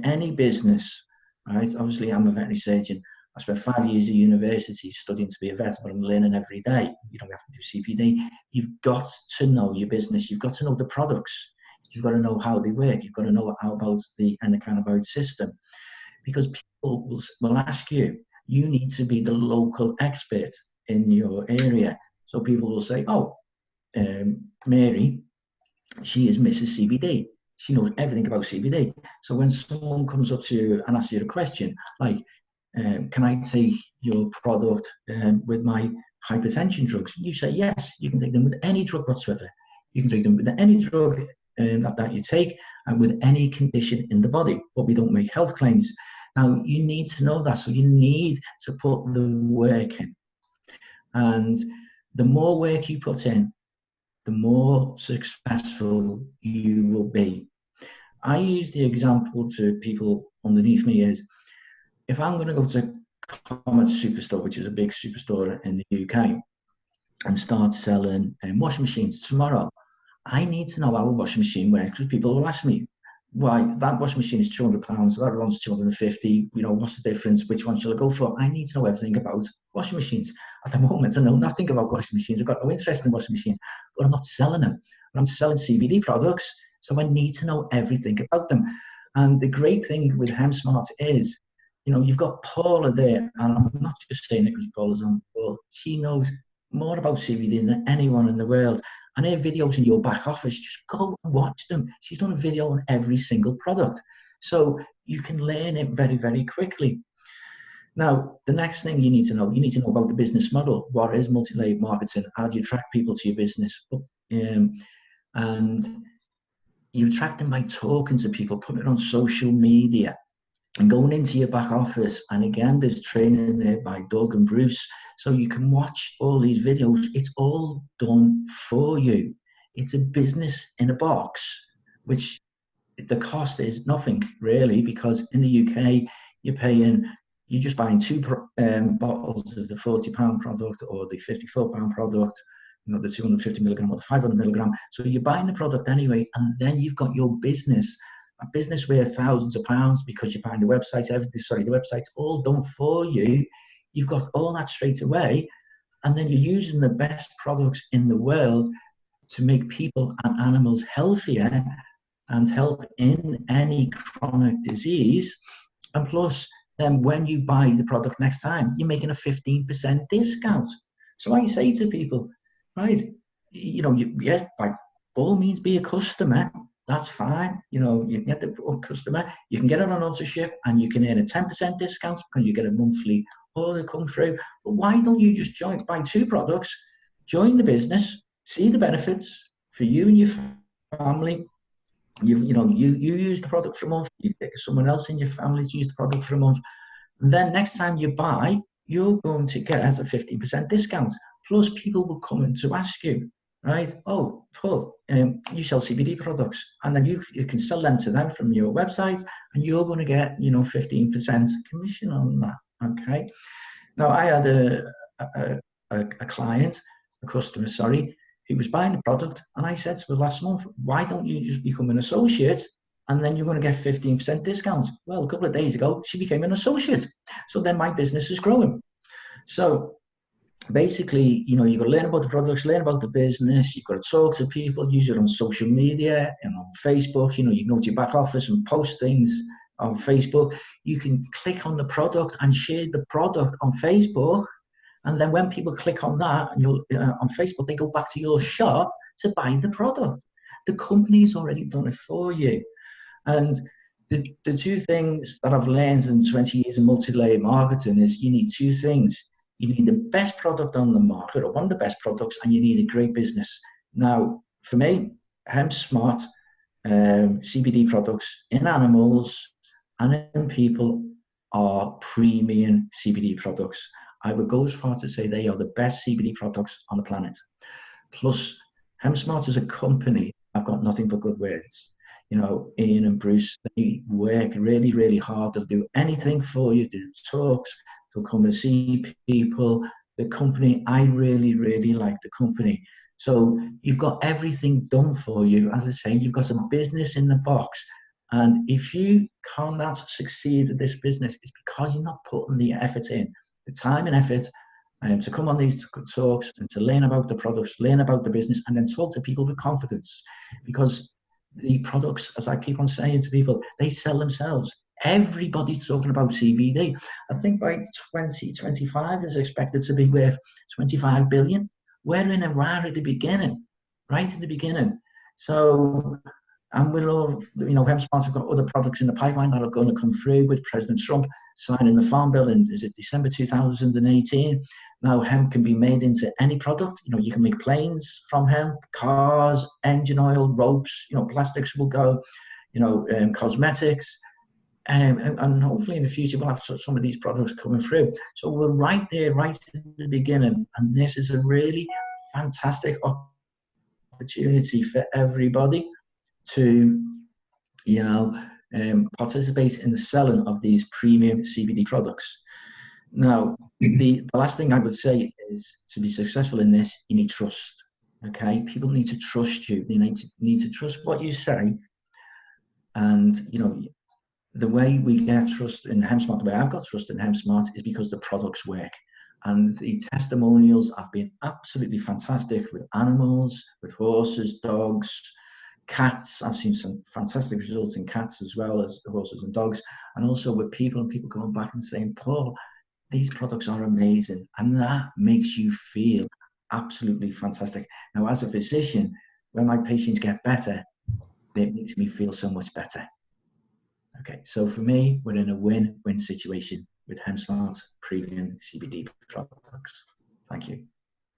any business, right? Obviously, I'm a veterinary surgeon. I spent 5 years at university studying to be a vet, but I'm learning every day. You don't have to do CPD. You've got to know your business. You've got to know the products. You've got to know how they work. You've got to know how about the endocannabinoid system, because people will ask you. You need to be the local expert in your area. So people will say, oh, Mary, she is Mrs. CBD. She knows everything about CBD. So when someone comes up to you and asks you a question like, can I take your product with my hypertension drugs? You say yes, you can take them with any drug whatsoever. You can take them with any drug that you take and with any condition in the body, but we don't make health claims. Now, you need to know that, so you need to put the work in. And the more work you put in, the more successful you will be. I use the example to people underneath me is, if I'm going to go to Comet Superstore, which is a big superstore in the UK, and start selling washing machines tomorrow, I need to know how a washing machine works, because people will ask me, why, that washing machine is £200, that one's 250, what's the difference, which one shall I go for? I need to know everything about washing machines. At the moment, I know nothing about washing machines. I've got no interest in washing machines, but I'm not selling them. I'm selling CBD products, so I need to know everything about them. And the great thing with hempSMART is, you've got Paula there, and I'm not just saying it because Paula's on the board. She knows more about CBD than anyone in the world. And her videos in your back office, just go and watch them. She's done a video on every single product. So you can learn it very, very quickly. Now, the next thing you need to know about the business model. What is multi-layered marketing? How do you attract people to your business? And you attract them by talking to people, putting it on social media, and going into your back office. And again, there's training there by Doug and Bruce. So you can watch all these videos. It's all done for you. It's a business in a box, which the cost is nothing really, because in the UK, you're just buying 2 bottles of the £40 product or the £54 product, the 250 milligram or the 500 milligram. So you're buying the product anyway, and then you've got your business. A business worth thousands of pounds because you're buying the website, the website's all done for you. You've got all that straight away, and then you're using the best products in the world to make people and animals healthier and help in any chronic disease. And plus, then when you buy the product next time, you're making a 15% discount. So I say to people, right, yes, by all means, be a customer. That's fine. You can get the customer, you can get it on auto ship, and you can earn a 10% discount because you get a monthly order come through. But why don't you just buy 2 products, join the business, see the benefits for you and your family. You use the product for a month, you get someone else in your family to use the product for a month. And then next time you buy, you're going to get as a 15% discount. Plus, people will come in to ask you, right? Oh, Paul, you sell CBD products, and then you can sell them to them from your website, and you're going to get 15% commission on that. Okay. Now, I had a client, a customer, sorry, who was buying the product, and I said to her last month, why don't you just become an associate, and then you're going to get 15% discount? Well, a couple of days ago, she became an associate. So then my business is growing. So basically, you've got to learn about the products, learn about the business. You've got to talk to people, use it on social media and on Facebook. You can go to your back office and post things on Facebook, you can click on the product and share the product on Facebook. And then when people click on that and on Facebook, they go back to your shop to buy the product. The company's already done it for you. And the two things that I've learned in 20 years of multi-layer marketing is you need two things. You need the best product on the market, or one of the best products, and you need a great business. Now, for me, hempSMART CBD products in animals and in people are premium CBD products. I would go as far to say they are the best CBD products on the planet. Plus, hempSMART as a company, I've got nothing but good words. You know, Ian and Bruce, they work really, really hard. They'll do anything for you. They'll do talks, they'll come and see people. The company, I really, really like the company. So you've got everything done for you. As I say, you've got some business in the box. And if you cannot succeed at this business, it's because you're not putting the effort in, the time and effort to come on these talks and to learn about the products, learn about the business, and then talk to people with confidence. Because the products, as I keep on saying to people, they sell themselves. Everybody's talking about CBD. I think by 2025 is expected to be worth 25 billion. We're in a right at the beginning, right at the beginning. So, and we'll all, you know, hempSMART have got other products in the pipeline that are going to come through with President Trump signing the Farm Bill in, is it December 2018? Now, hemp can be made into any product. You know, you can make planes from hemp, cars, engine oil, ropes, you know, plastics will go, you know, cosmetics. And hopefully in the future we'll have some of these products coming through. So we're right there, right at the beginning. And this is a really fantastic opportunity for everybody to, you know, participate in the selling of these premium CBD products. Now, the last thing I would say is, to be successful in this, you need trust. Okay, people need to trust you. They need to trust what you say. And, you know, the way we get trust in hempSMART, the way I've got trust in hempSMART, is because the products work. And the testimonials have been absolutely fantastic with animals, with horses, dogs, cats. I've seen some fantastic results in cats as well as horses and dogs, and also with people, and people coming back and saying, Paul, these products are amazing. And that makes you feel absolutely fantastic. Now, as a physician, when my patients get better, it makes me feel so much better. Okay, so for me, we're in a win-win situation with hempSMART premium CBD products. Thank you.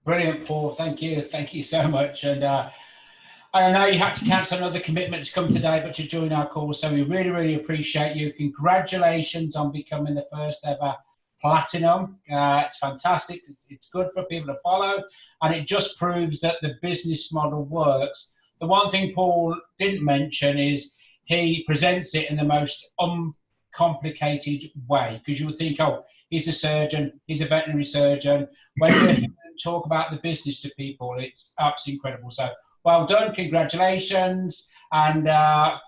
Brilliant, Paul. Thank you. Thank you so much. And I know you had to cancel another commitment to come today, but to join our call. So we really, really appreciate you. Congratulations on becoming the first ever platinum. It's fantastic. It's good for people to follow. And it just proves that the business model works. The one thing Paul didn't mention is he presents it in the most uncomplicated way, because you would think, oh, he's a surgeon, he's a veterinary surgeon. When you talk about the business to people, it's absolutely incredible. So well done, congratulations, and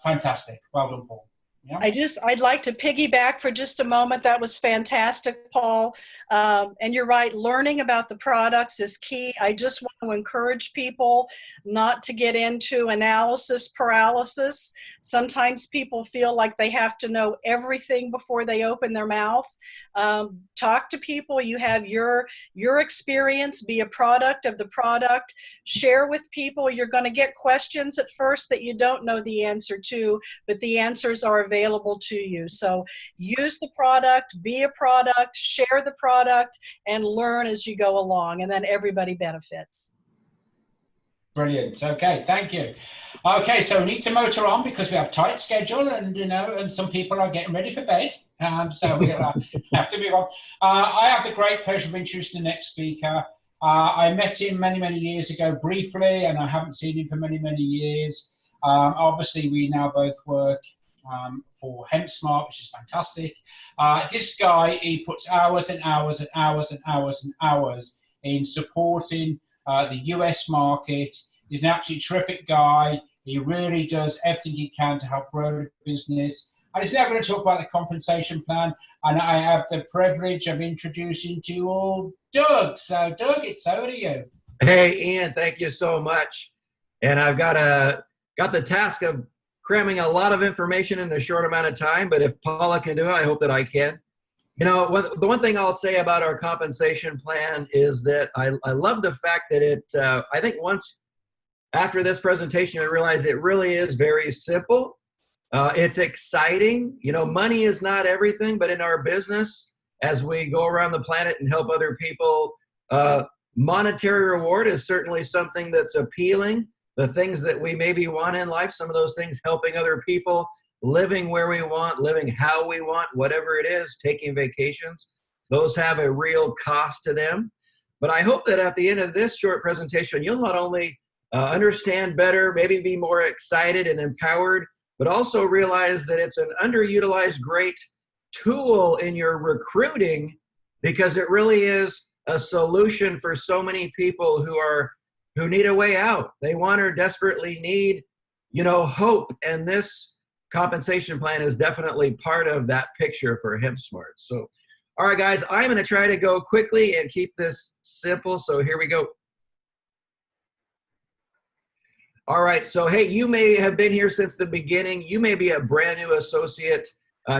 fantastic. Well done, Paul. Yeah. I'd like to piggyback for just a moment. That was fantastic, Paul. And you're right, learning about the products is key. I just want to encourage people not to get into analysis paralysis. Sometimes people feel like they have to know everything before they open their mouth. Talk to people. You have your experience, be a product of the product. Share with people. You're going to get questions at first that you don't know the answer to, but the answers are available to you. So use the product, be a product, share the product, and learn as you go along, and then everybody benefits. Brilliant. Okay, thank you. Okay, so we need to motor on because we have a tight schedule, and you know, and some people are getting ready for bed. So we have to move on. I have the great pleasure of introducing the next speaker. I met him many, many years ago briefly, and I haven't seen him for many, many years. Obviously, we now both work for hempSMART, which is fantastic. This guy, he puts hours and hours and hours and hours and hours in supporting the US market. He's an absolutely terrific guy. He really does everything he can to help grow the business. And he's now going to talk about the compensation plan. And I have the privilege of introducing to you all Doug. So Doug, it's over to you. Hey, Ian, thank you so much. And I've got the task of cramming a lot of information in a short amount of time, but if Paula can do it, I hope that I can. You know, the one thing I'll say about our compensation plan is that I love the fact that I think once after this presentation, I realized it really is very simple. It's exciting. You know, money is not everything, but in our business, as we go around the planet and help other people, monetary reward is certainly something that's appealing. The things that we maybe want in life, some of those things, helping other people, living where we want, living how we want, whatever it is, taking vacations, those have a real cost to them. But I hope that at the end of this short presentation, you'll not only understand better, maybe be more excited and empowered, but also realize that it's an underutilized great tool in your recruiting, because it really is a solution for so many people who need a way out. They want or desperately need, you know, hope. And this compensation plan is definitely part of that picture for hempSMART. So, all right, guys, I'm going to try to go quickly and keep this simple. So here we go. All right, so hey, you may have been here since the beginning. You may be a brand new associate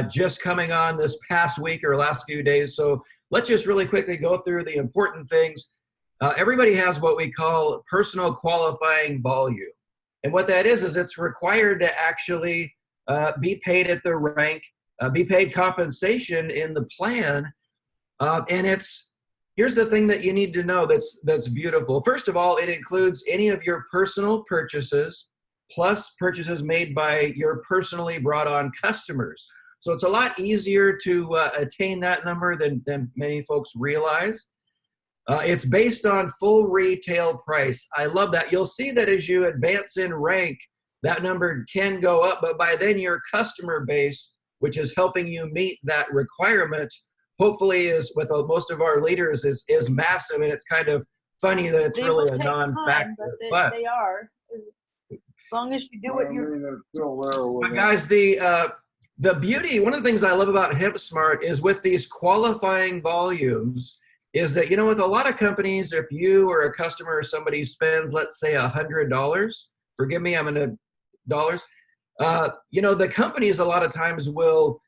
just coming on this past week or last few days. So let's just really quickly go through the important things. Everybody has what we call personal qualifying volume. And what that is it's required to actually be paid at the rank, be paid compensation in the plan. And here's the thing that you need to know that's beautiful. First of all, it includes any of your personal purchases plus purchases made by your personally brought on customers. So it's a lot easier to attain that number than many folks realize. It's based on full retail price. I love that. You'll see that as you advance in rank, that number can go up, but by then your customer base, which is helping you meet that requirement, hopefully is with most of our leaders is massive. And it's kind of funny that it's really a non-factor. But they are, as long as you do what you're. But guys, the beauty, one of the things I love about hempSMART is with these qualifying volumes is that, you know, with a lot of companies, if you or a customer or somebody spends, let's say $100, forgive me, I'm in dollars, you know, the companies a lot of times will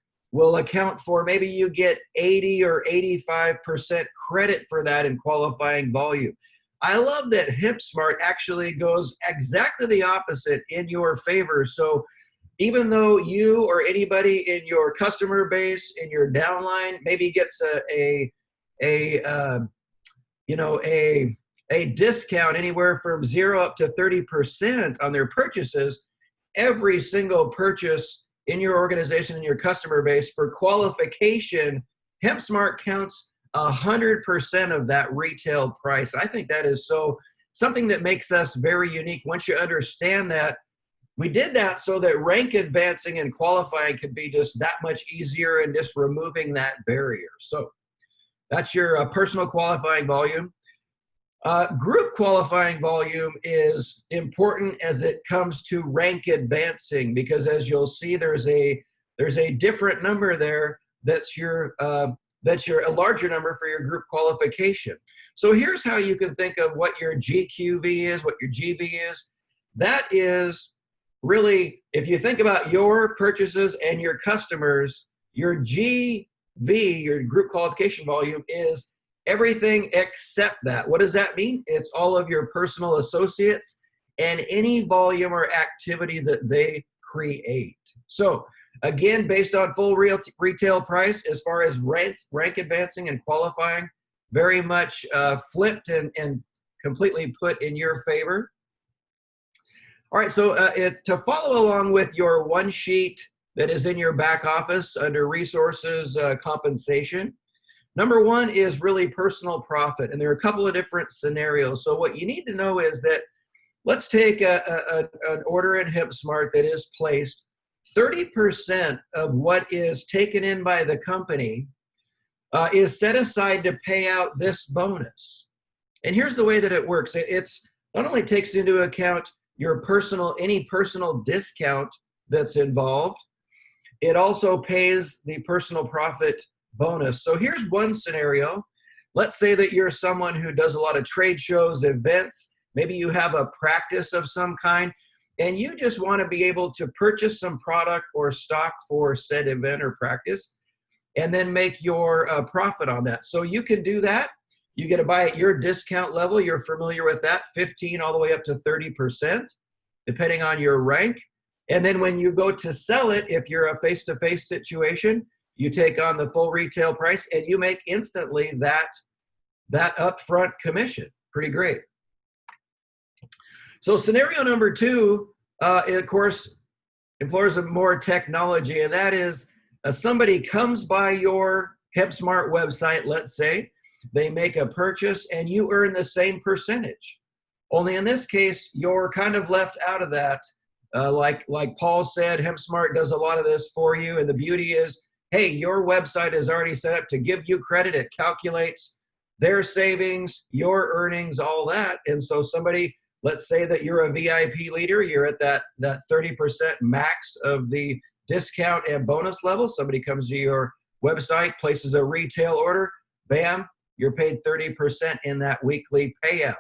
account for, maybe you get 80 or 85% credit for that in qualifying volume. I love that hempSMART actually goes exactly the opposite in your favor. So even though you or anybody in your customer base, in your downline, maybe gets a discount anywhere from 0 up to 30% on their purchases, every single purchase in your organization and your customer base for qualification, hempSMART counts 100% of that retail price. I think that is something that makes us very unique. Once you understand that, we did that so that rank advancing and qualifying could be just that much easier and just removing that barrier. So that's your personal qualifying volume. Group qualifying volume is important as it comes to rank advancing, because as you'll see, there's a different number there that's a larger number for your group qualification. So here's how you can think of what your GQV is, what your GB is. That is really, if you think about your purchases and your customers, your GV, your group qualification volume, is everything except that. What does that mean? It's all of your personal associates and any volume or activity that they create. So again, based on full retail price, as far as rank advancing and qualifying, very much flipped and completely put in your favor. All right, so to follow along with your one sheet that is in your back office under resources compensation, number one is really personal profit, and there are a couple of different scenarios. So what you need to know is that, let's take an order in hempSMART that is placed. 30% of what is taken in by the company is set aside to pay out this bonus. And here's the way that it works. It's not only takes into account your any personal discount that's involved, it also pays the personal profit bonus. So here's one scenario. Let's say that you're someone who does a lot of trade shows, events. Maybe you have a practice of some kind. and you just want to be able to purchase some product or stock for said event or practice, and then make your profit on that. So you can do that. You get to buy at your discount level. You're familiar with that, 15 all the way up to 30%, depending on your rank. And then when you go to sell it, if you're a face-to-face situation, you take on the full retail price and you make instantly that upfront commission. Pretty great. So scenario number 2, of course, employs more technology, and that is somebody comes by your hempSMART website, let's say, they make a purchase and you earn the same percentage. Only in this case, you're kind of left out of that. Like Paul said, hempSMART does a lot of this for you, and the beauty is, hey, your website is already set up to give you credit. It calculates their savings, your earnings, all that. And so somebody, let's say that you're a VIP leader, you're at that 30% max of the discount and bonus level. Somebody comes to your website, places a retail order, bam, you're paid 30% in that weekly payout.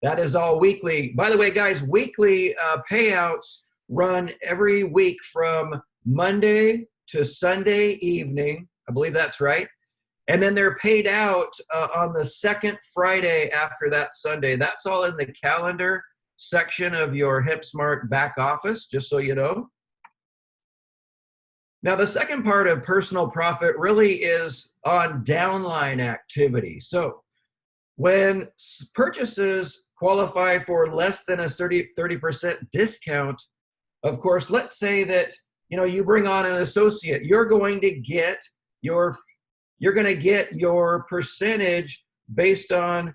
That is all weekly. By the way, guys, weekly payouts run every week from Monday to Sunday evening. I believe that's right. And then they're paid out on the second Friday after that Sunday. That's all in the calendar section of your hempSMART back office, just so you know. Now, the second part of personal profit really is on downline activity. So when purchases qualify for less than a 30% discount, of course, let's say that you bring on an associate, you're going to get your percentage based on,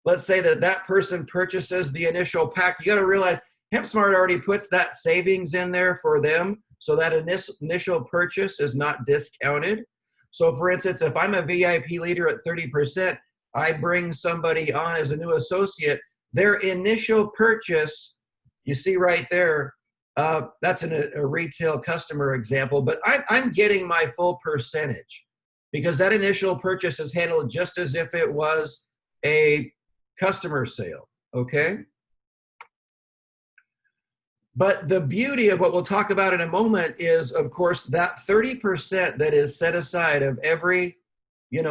let's say that person purchases the initial pack. You got to realize hempSMART already puts that savings in there for them, so that initial purchase is not discounted. So for instance, if I'm a VIP leader at 30%, I bring somebody on as a new associate, their initial purchase, you see right there, that's a retail customer example, but I'm getting my full percentage because that initial purchase is handled just as if it was a customer sale, okay? But the beauty of what we'll talk about in a moment is, of course, that 30% that is set aside of every,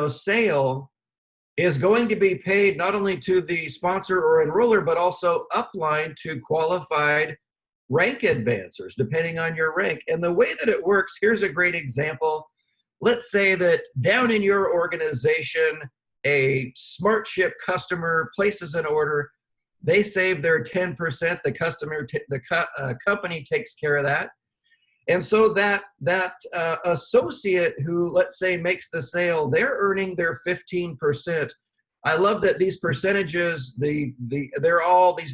sale is going to be paid not only to the sponsor or enroller, but also upline to qualified rank advancers, depending on your rank. And the way that it works, here's a great example. Let's say that down in your organization, a SmartShip customer places an order. They save their 10%. The company takes care of that. And so that associate who, let's say, makes the sale, they're earning their 15%. I love that these percentages, these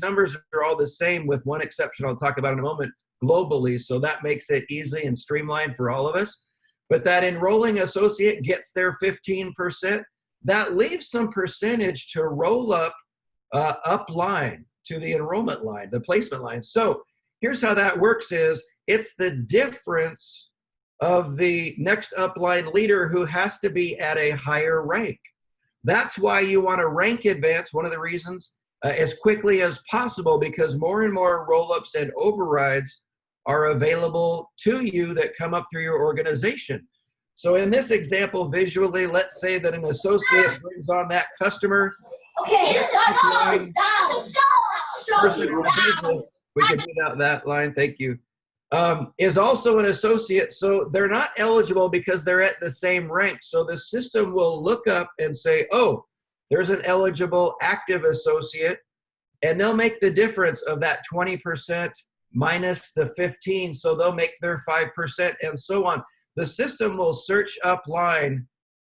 numbers are all the same with one exception I'll talk about in a moment, globally. So that makes it easy and streamlined for all of us. But that enrolling associate gets their 15%. That leaves some percentage to roll up line to the enrollment line, the placement line. So here's how that works is, it's the difference of the next upline leader who has to be at a higher rank. That's why you want to rank advance, one of the reasons, as quickly as possible, because more and more roll-ups and overrides are available to you that come up through your organization. So in this example, visually, let's say that an associate brings on that customer. Okay, business, we could do that line, thank you, is also an associate, so they're not eligible because they're at the same rank. So the system will look up and say, oh, there's an eligible active associate, and they'll make the difference of that 20% minus the 15, so they'll make their 5% and so on. The system will search up line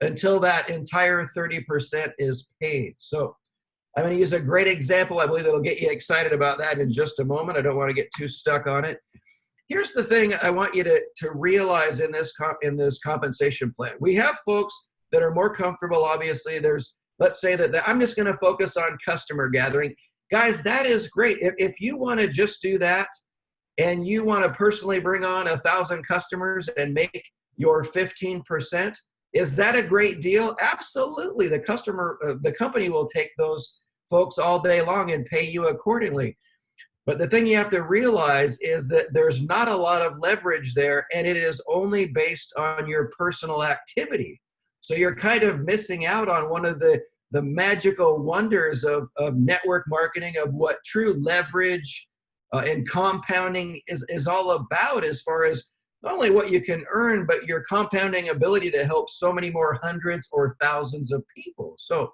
until that entire 30% is paid. So I'm going to use a great example. I believe that'll get you excited about that in just a moment. I don't want to get too stuck on it. Here's the thing I want you to realize in this compensation plan. We have folks that are more comfortable, obviously. Let's say that I'm just going to focus on customer gathering. Guys, that is great. If you want to just do that and you want to personally bring on 1,000 customers and make your 15%, is that a great deal? Absolutely. The company will take those folks all day long and pay you accordingly. But the thing you have to realize is that there's not a lot of leverage there, and it is only based on your personal activity. So you're kind of missing out on one of the magical wonders of network marketing, of what true leverage and compounding is all about, as far as not only what you can earn, but your compounding ability to help so many more hundreds or thousands of people. So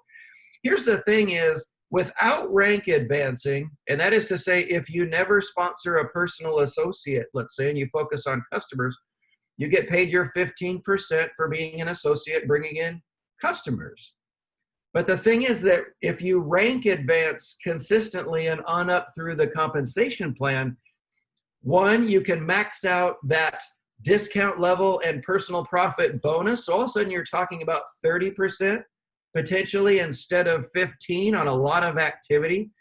here's the thing is, without rank advancing, and that is to say, if you never sponsor a personal associate, let's say, and you focus on customers, you get paid your 15% for being an associate, bringing in customers. But the thing is that if you rank advance consistently and on up through the compensation plan, one, you can max out that discount level and personal profit bonus. So all of a sudden you're talking about 30% potentially instead of 15 on a lot of activity.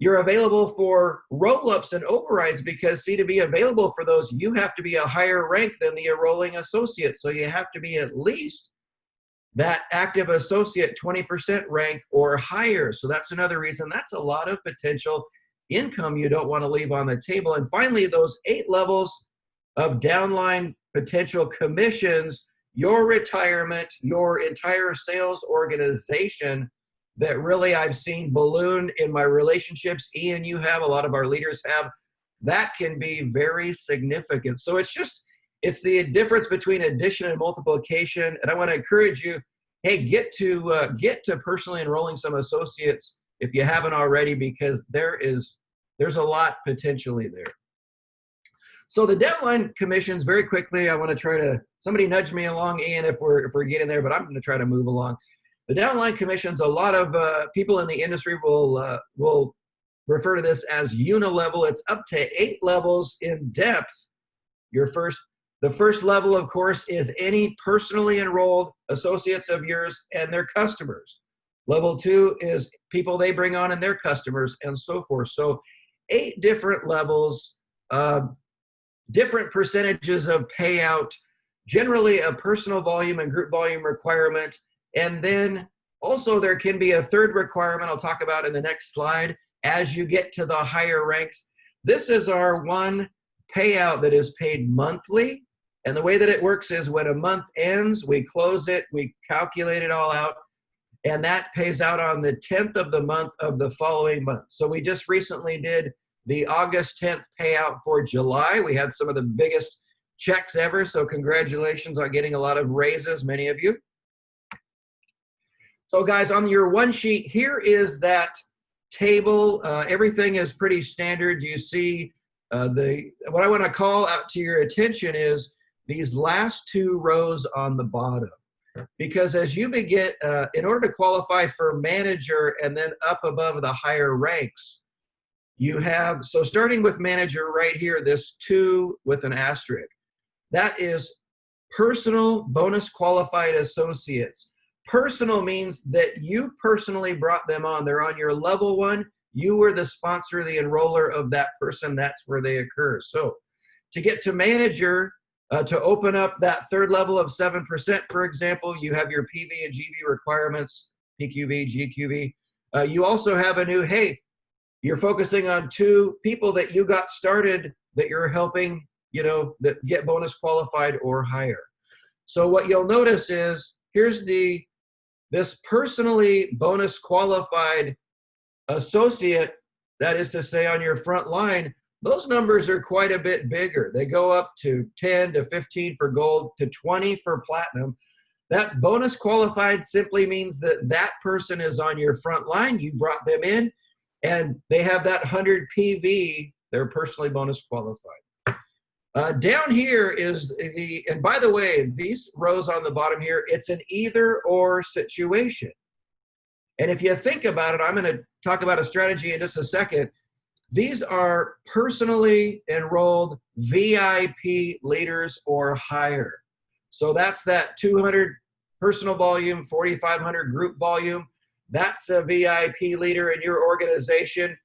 You're available for roll-ups and overrides, because see, to be available for those, you have to be a higher rank than the enrolling associate. So you have to be at least that active associate 20% rank or higher. So that's another reason. That's a lot of potential income you don't want to leave on the table. And finally, those 8 levels of downline potential commissions, your retirement, your entire sales organization, that really I've seen balloon in my relationships. Ian, you have, a lot of our leaders have, that can be very significant. So it's the difference between addition and multiplication. And I want to encourage you, hey, get to personally enrolling some associates if you haven't already, because there's a lot potentially there. So the downline commissions, very quickly, I want to try to, somebody nudge me along, Ian, if we're getting there, but I'm going to try to move along. The downline commissions, a lot of people in the industry will refer to this as unilevel. It's up to 8 levels in depth. The first level, of course, is any personally enrolled associates of yours and their customers. Level 2 is people they bring on and their customers, and so forth. So 8 different levels, different percentages of payout, generally a personal volume and group volume requirement. And then also there can be a third requirement I'll talk about in the next slide as you get to the higher ranks. This is our one payout that is paid monthly. And the way that it works is when a month ends, we close it, we calculate it all out, and that pays out on the 10th of the month of the following month. So we just recently did the August 10th payout for July. We had some of the biggest checks ever, so congratulations on getting a lot of raises, many of you. So guys, on your one sheet, here is that table. Everything is pretty standard. You see what I want to call out to your attention is these last 2 rows on the bottom. Because as you begin, in order to qualify for manager and then up above the higher ranks, you have, so starting with manager right here, this 2 with an asterisk, that is personal bonus qualified associates. Personal means that you personally brought them on. They're on your level 1. You were the sponsor, the enroller of that person. That's where they occur. So to get to manager, to open up that third level of 7%, for example, you have your PV and GV requirements, PQV, GQV. You also have a new, hey, you're focusing on 2 people that you got started that you're helping, that get bonus qualified or higher. So what you'll notice is, here's this personally bonus qualified associate, that is to say on your front line, those numbers are quite a bit bigger. They go up to 10 to 15 for gold to 20 for platinum. That bonus qualified simply means that that person is on your front line. You brought them in and they have that 100 PV. They're personally bonus qualified. Down here is and by the way, these rows on the bottom here, it's an either or situation. And if you think about it, I'm going to talk about a strategy in just a second. These are personally enrolled VIP leaders or higher. So that's that 200 personal volume, 4,500 group volume. That's a VIP leader in your organization.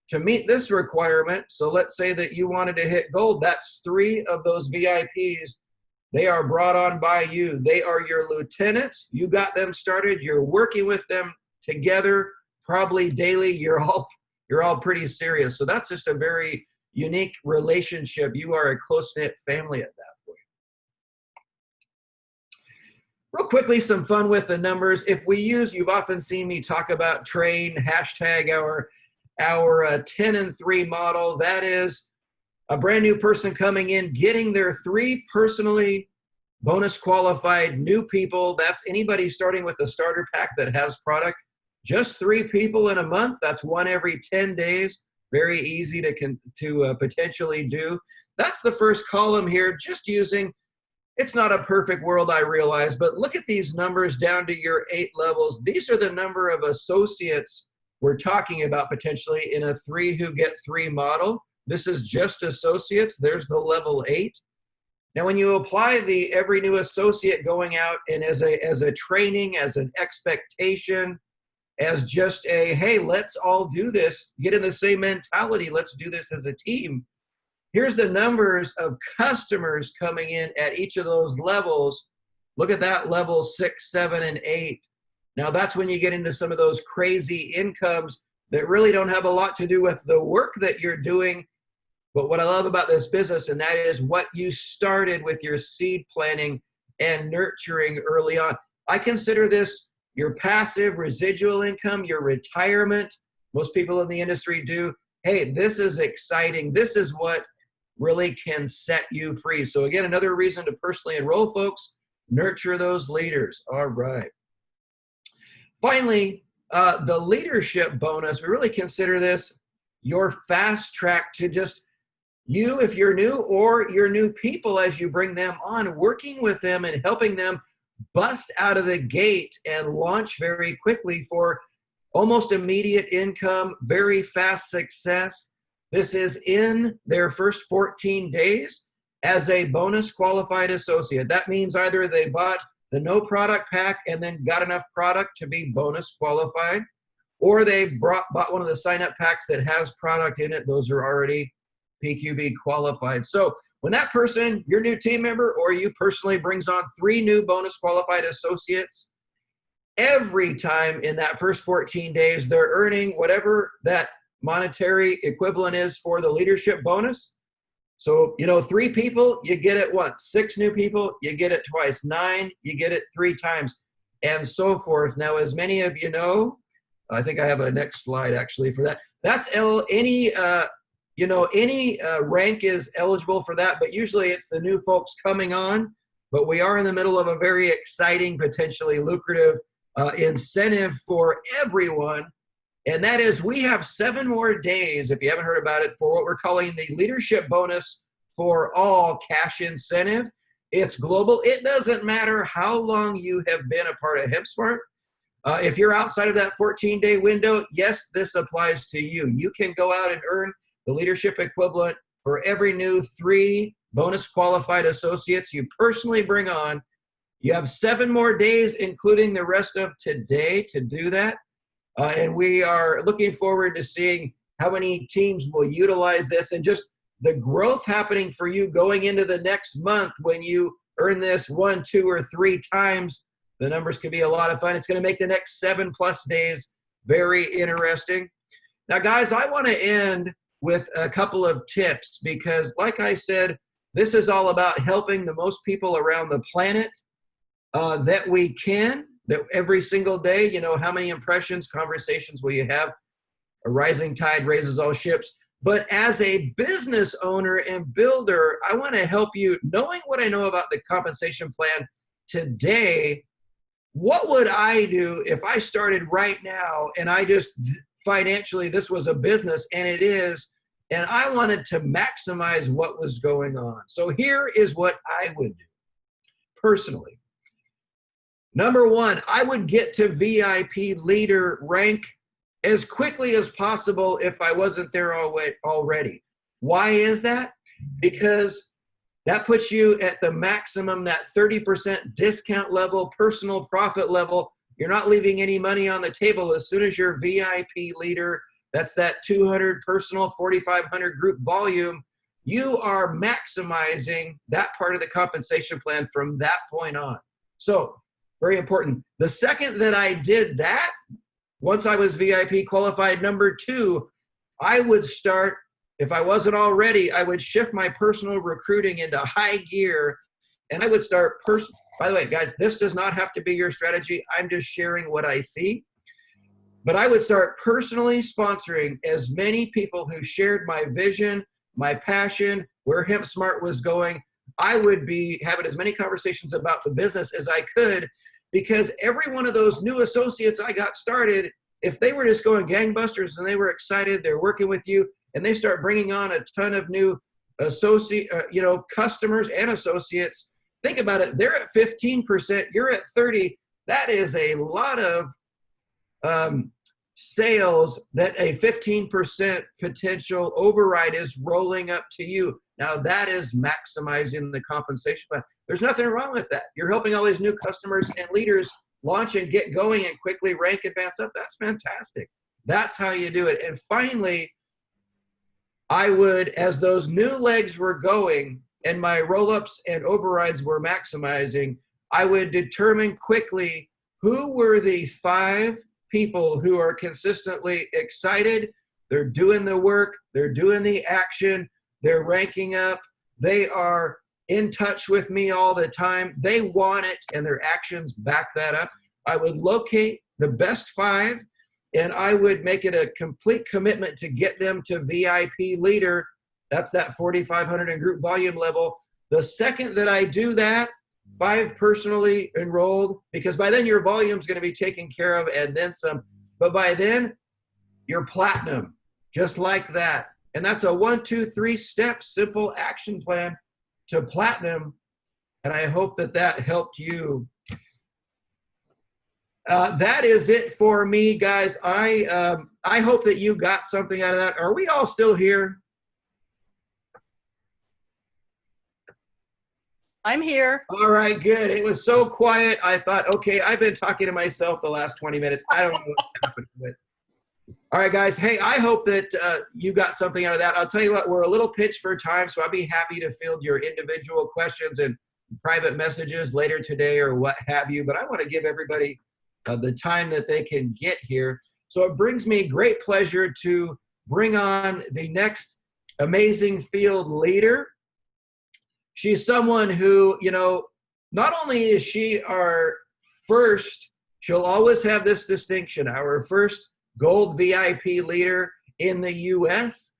To meet this requirement, so let's say that you wanted to hit gold, that's 3 of those VIPs. They are brought on by you. They are your lieutenants. You got them started. You're working with them together, probably daily. You're you're all pretty serious. So that's just a very unique relationship. You are a close-knit family at that point. Real quickly, some fun with the numbers. If we use, you've often seen me talk about train, hashtag our 10 and 3 model. That is a brand new person coming in, getting their 3 personally bonus qualified new people. That's anybody starting with a starter pack that has product. Just 3 people in a month. That's 1 every 10 days. Very easy to potentially do. That's the first column here, just using, it's not a perfect world, I realize, but look at these numbers down to your 8 levels. These are the number of associates we're talking about potentially in a 3 who get 3 model. This is just associates. There's the level 8. Now, when you apply the every new associate going out and as a training, as an expectation, as just a, hey, let's all do this, get in the same mentality, let's do this as a team. Here's the numbers of customers coming in at each of those levels. Look at that, level 6, 7, and 8. Now that's when you get into some of those crazy incomes that really don't have a lot to do with the work that you're doing. But what I love about this business, and that is what you started with your seed planting and nurturing early on. I consider this your passive residual income, your retirement. Most people in the industry do. Hey, this is exciting. This is what really can set you free. So again, another reason to personally enroll, folks, nurture those leaders. All right. Finally, the leadership bonus, we really consider this your fast track to just you, if you're new, or your new people as you bring them on, working with them and helping them bust out of the gate and launch very quickly for almost immediate income, very fast success. This is in their first 14 days as a bonus qualified associate. That means either they bought the no product pack and then got enough product to be bonus qualified, or they bought one of the sign up packs that has product in it. Those are already PQB qualified. So when that person, your new team member, or you personally brings on 3 new bonus qualified associates, every time in that first 14 days, they're earning whatever that monetary equivalent is for the leadership bonus. So, 3 people, you get it once. 6 new people, you get it twice. 9, you get it 3 times, and so forth. Now, as many of you know, I think I have a next slide actually for that. That's any rank is eligible for that, but usually it's the new folks coming on. But we are in the middle of a very exciting, potentially lucrative incentive for everyone. And that is, we have 7 more days, if you haven't heard about it, for what we're calling the Leadership Bonus for All cash incentive. It's global. It doesn't matter how long you have been a part of hempSMART. If you're outside of that 14-day window, yes, this applies to you. You can go out and earn the leadership equivalent for every new 3 bonus qualified associates you personally bring on. You have 7 more days, including the rest of today, to do that. And we are looking forward to seeing how many teams will utilize this and just the growth happening for you going into the next month when you earn this 1, 2, or 3 times. The numbers can be a lot of fun. It's going to make the next 7+ days very interesting. Now, guys, I want to end with a couple of tips because, like I said, this is all about helping the most people around the planet that we can, that every single day. How many impressions, conversations will you have? A rising tide raises all ships. But as a business owner and builder, I want to help you, knowing what I know about the compensation plan today. What would I do if I started right now and I just financially, this was a business, and it is, and I wanted to maximize what was going on? So here is what I would do personally. Number 1, I would get to VIP leader rank as quickly as possible if I wasn't there already. Why is that? Because that puts you at the maximum, that 30% discount level, personal profit level. You're not leaving any money on the table. As soon as you're VIP leader, that's that 200 personal, 4,500 group volume, you are maximizing that part of the compensation plan from that point on. So very important. The second that I did that, once I was VIP qualified, number 2, I would start, if I wasn't already, I would shift my personal recruiting into high gear, and I would start by the way, guys, this does not have to be your strategy. I'm just sharing what I see. But I would start personally sponsoring as many people who shared my vision, my passion, where hempSMART was going. I would be having as many conversations about the business as I could, because every one of those new associates I got started, if they were just going gangbusters and they were excited, they're working with you, and they start bringing on a ton of new customers and associates. Think about it. They're at 15%. You're at 30. That is a lot of sales that a 15% potential override is rolling up to you. Now that is maximizing the compensation plan. There's nothing wrong with that. You're helping all these new customers and leaders launch and get going and quickly rank, advance up. That's fantastic. That's how you do it. And finally, I would, as those new legs were going and my roll-ups and overrides were maximizing, I would determine quickly who were the 5 people who are consistently excited, they're doing the work, they're doing the action, they're ranking up, they are in touch with me all the time, they want it, and their actions back that up. I would locate the best 5, and I would make it a complete commitment to get them to VIP leader. That's that 4,500 in group volume level. The second that I do that, 5 personally enrolled, because by then your volume is going to be taken care of and then some. But by then, you're platinum, just like that. And that's a 1, 2, 3 step simple action plan to platinum. And I hope that that helped you. That is it for me, guys. I hope that you got something out of that. Are we all still here? I'm here. All right, good. It was so quiet. I thought, okay, I've been talking to myself the last 20 minutes. I don't know what's happening with. All right, guys. Hey, I hope that you got something out of that. I'll tell you what, we're a little pinched for time, so I'll be happy to field your individual questions and private messages later today or what have you. But I want to give everybody the time that they can get here. So it brings me great pleasure to bring on the next amazing field leader. She's someone who, not only is she our first, she'll always have this distinction, our first gold VIP leader in the US,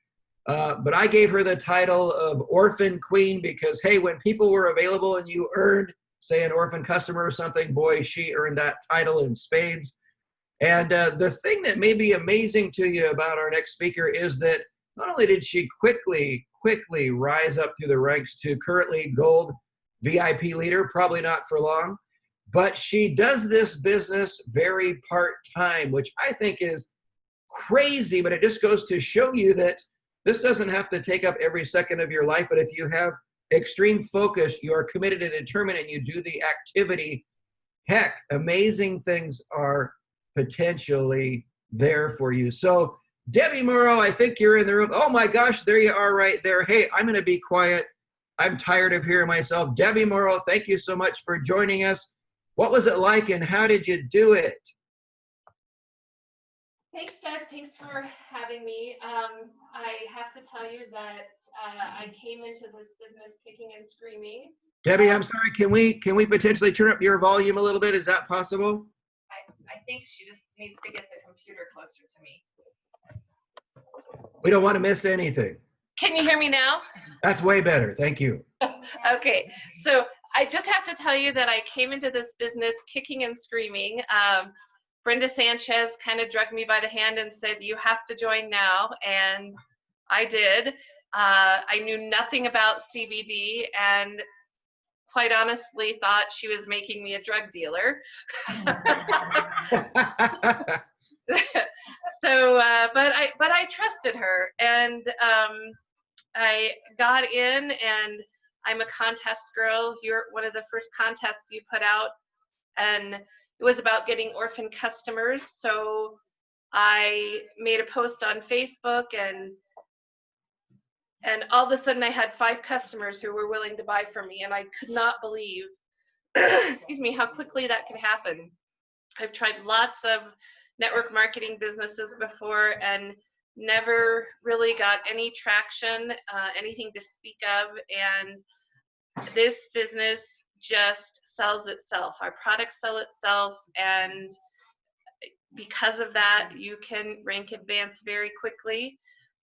but I gave her the title of Orphan Queen because, hey, when people were available and you earned, say, an orphan customer or something, boy, she earned that title in spades. And the thing that may be amazing to you about our next speaker is that not only did she quickly rise up through the ranks to currently gold VIP leader, probably not for long, but she does this business very part-time, which I think is crazy, but it just goes to show you that this doesn't have to take up every second of your life, but if you have extreme focus, you are committed and determined, and you do the activity, heck, amazing things are potentially there for you. So Debbie Morrow, I think you're in the room. Oh my gosh, there you are right there. Hey, I'm going to be quiet. I'm tired of hearing myself. Debbie Morrow, thank you so much for joining us. What was it like and how did you do it? Thanks, Doug. Thanks for having me. I have to tell you that I came into this business kicking and screaming. Debbie, I'm sorry. Can we potentially turn up your volume a little bit? Is that possible? I think she just needs to get the computer closer to me. We don't want to miss anything. Can you hear me now? That's way better. Thank you. Okay, so I just have to tell you that I came into this business kicking and screaming. Brenda Sanchez kind of dragged me by the hand and said, you have to join now, and I did. I knew nothing about CBD and quite honestly thought she was making me a drug dealer. So, but I trusted her, and I got in, and I'm a contest girl. You're one of the first contests you put out, and it was about getting orphan customers. So I made a post on Facebook, and all of a sudden I had 5 customers who were willing to buy from me, and I could not believe, excuse me, how quickly that could happen. I've tried lots of network marketing businesses before, and never really got any traction, anything to speak of, and this business just sells itself. Our products sell itself, and because of that, you can rank advance very quickly.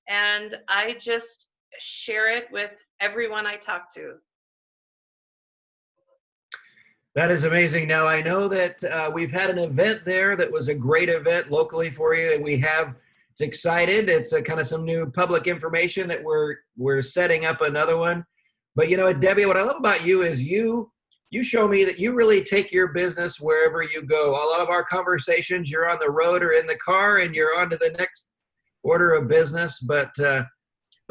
And I just share it with everyone I talk to. That is amazing. Now, I know that we've had an event there that was a great event locally for you, and it's excited. It's kind of some new public information that we're setting up another one. But you know what, Debbie, what I love about you is you show me that you really take your business wherever you go. A lot of our conversations, you're on the road or in the car, and you're on to the next order of business. But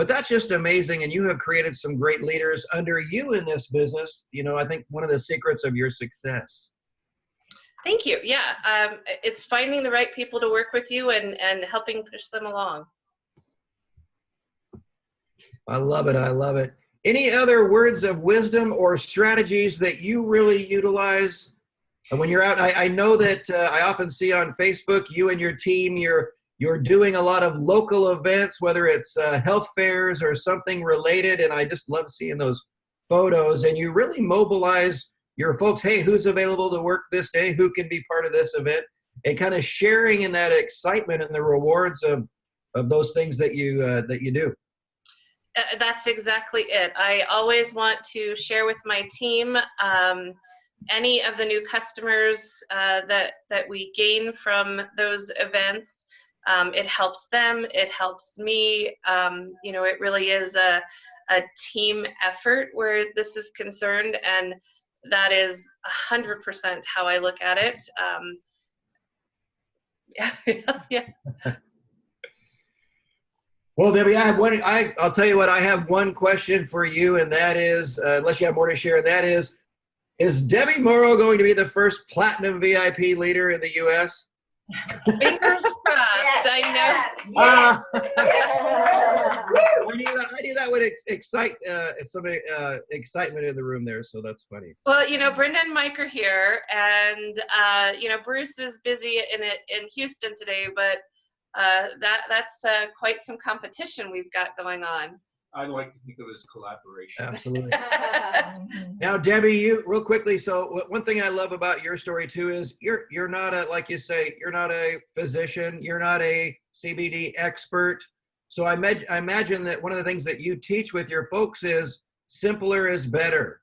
that's just amazing, and you have created some great leaders under you in this business. You know, I think one of the secrets of your success. Thank you. Yeah, it's finding the right people to work with you and helping push them along. I love it. I love it. Any other words of wisdom or strategies that you really utilize when you're out? I know that I often see on Facebook, you and your team, you're doing a lot of local events, whether it's health fairs or something related, and I just love seeing those photos. And you really mobilize your folks. Hey, who's available to work this day? Who can be part of this event? And kind of sharing in that excitement and the rewards of those things that you do. That's exactly it. I always want to share with my team any of the new customers that we gain from those events. It helps them, it helps me. You know, it really is a team effort where this is concerned, and that is 100% how I look at it. Yeah. Well, Debbie, I'll tell you what, I have one question for you, and that is, unless you have more to share, that is Debbie Morrow going to be the first platinum VIP leader in the U.S.? Fingers crossed. Yes, I know. yes, I knew that would excite some excitement in the room there, so that's funny. Well, you know, Brenda and Mike are here, and you know, Bruce is busy in Houston today, but that's quite some competition we've got going on. I like to think of it as collaboration. Absolutely. Now, Debbie, you real quickly. So one thing I love about your story too is you're not a, like you say, you're not a physician, you're not a CBD expert. So I imagine that one of the things that you teach with your folks is simpler is better.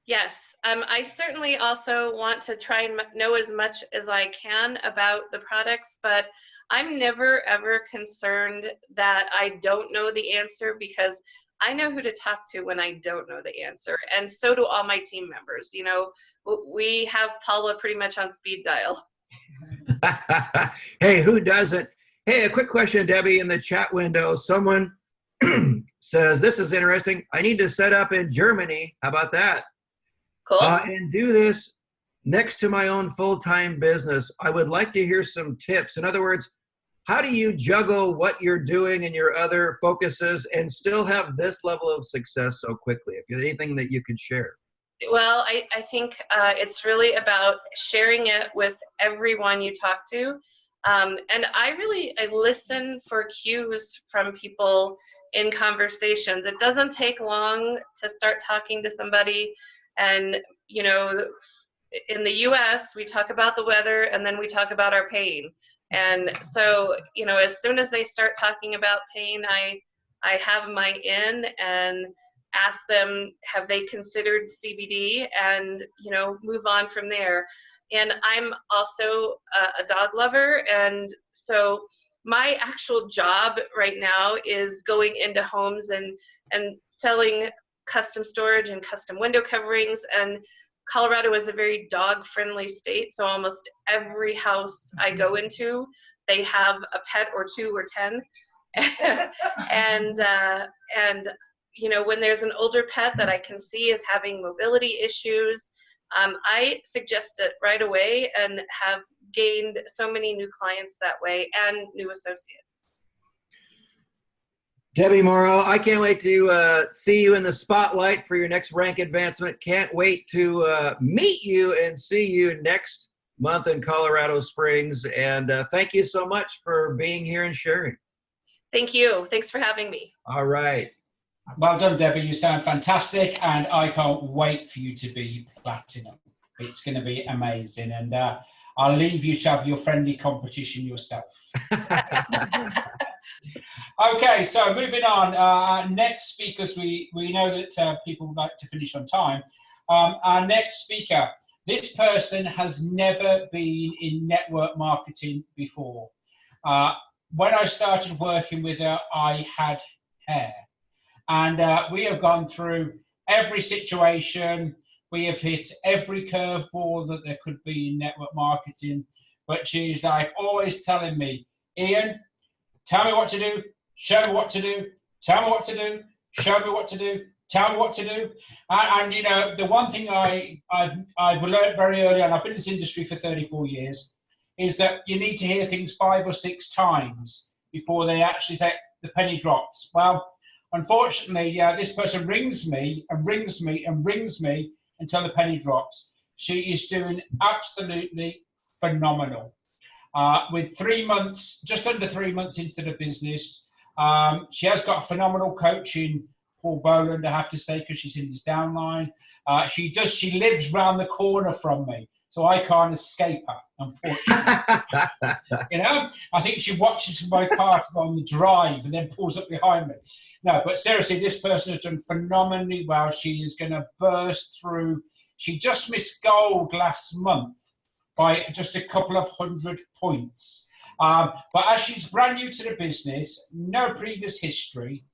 Yes. I certainly also want to try and know as much as I can about the products, but I'm never ever concerned that I don't know the answer, because I know who to talk to when I don't know the answer, and so do all my team members. You know, we have Paula pretty much on speed dial. Hey, who doesn't? Hey, a quick question, Debbie, in the chat window. Someone says, this is interesting. I need to set up in Germany. How about that? Cool. And do this next to my own full-time business. I would like to hear some tips. In other words, how do you juggle what you're doing and your other focuses and still have this level of success so quickly? If there's anything that you could share. Well, I think it's really about sharing it with everyone you talk to. And I listen for cues from people in conversations. It doesn't take long to start talking to somebody. And, you know, in the US, we talk about the weather and then we talk about our pain. And so, you know, as soon as they start talking about pain, I have my in and ask them, have they considered CBD, and, you know, move on from there. And I'm also a dog lover. And so my actual job right now is going into homes and selling custom storage and custom window coverings. And Colorado is a very dog-friendly state, so almost every house I go into, they have a pet or 2 or 10. and you know, when there's an older pet that I can see is having mobility issues, I suggest it right away and have gained so many new clients that way and new associates. Debbie Morrow, I can't wait to see you in the spotlight for your next rank advancement. Can't wait to meet you and see you next month in Colorado Springs. And thank you so much for being here and sharing. Thank you. Thanks for having me. All right. Well done, Debbie. You sound fantastic, and I can't wait for you to be platinum. It's going to be amazing, and I'll leave you to have your friendly competition yourself. Okay, so moving on. Next speakers, we know that people would like to finish on time. Our next speaker, this person has never been in network marketing before. When I started working with her, I had hair. And we have gone through every situation. We have hit every curveball that there could be in network marketing. But she's like always telling me, Ian, tell me what to do, show me what to do, tell me what to do, show me what to do, tell me what to do. And you know, the one thing I've learned very early on, I've been in this industry for 34 years, is that you need to hear things 5 or 6 times before they actually say the penny drops. Well, unfortunately, this person rings me and rings me and rings me until the penny drops. She is doing absolutely phenomenal. With 3 months, just under 3 months into the business, she has got a phenomenal coach in Paul Boland, I have to say, because she's in his downline. She lives round the corner from me, so I can't escape her, unfortunately. You know, I think she watches my car to go on the drive and then pulls up behind me. No, but seriously, this person has done phenomenally well. She is going to burst through. She just missed gold last month by just a couple of 100 points. But as she's brand new to the business, no previous history,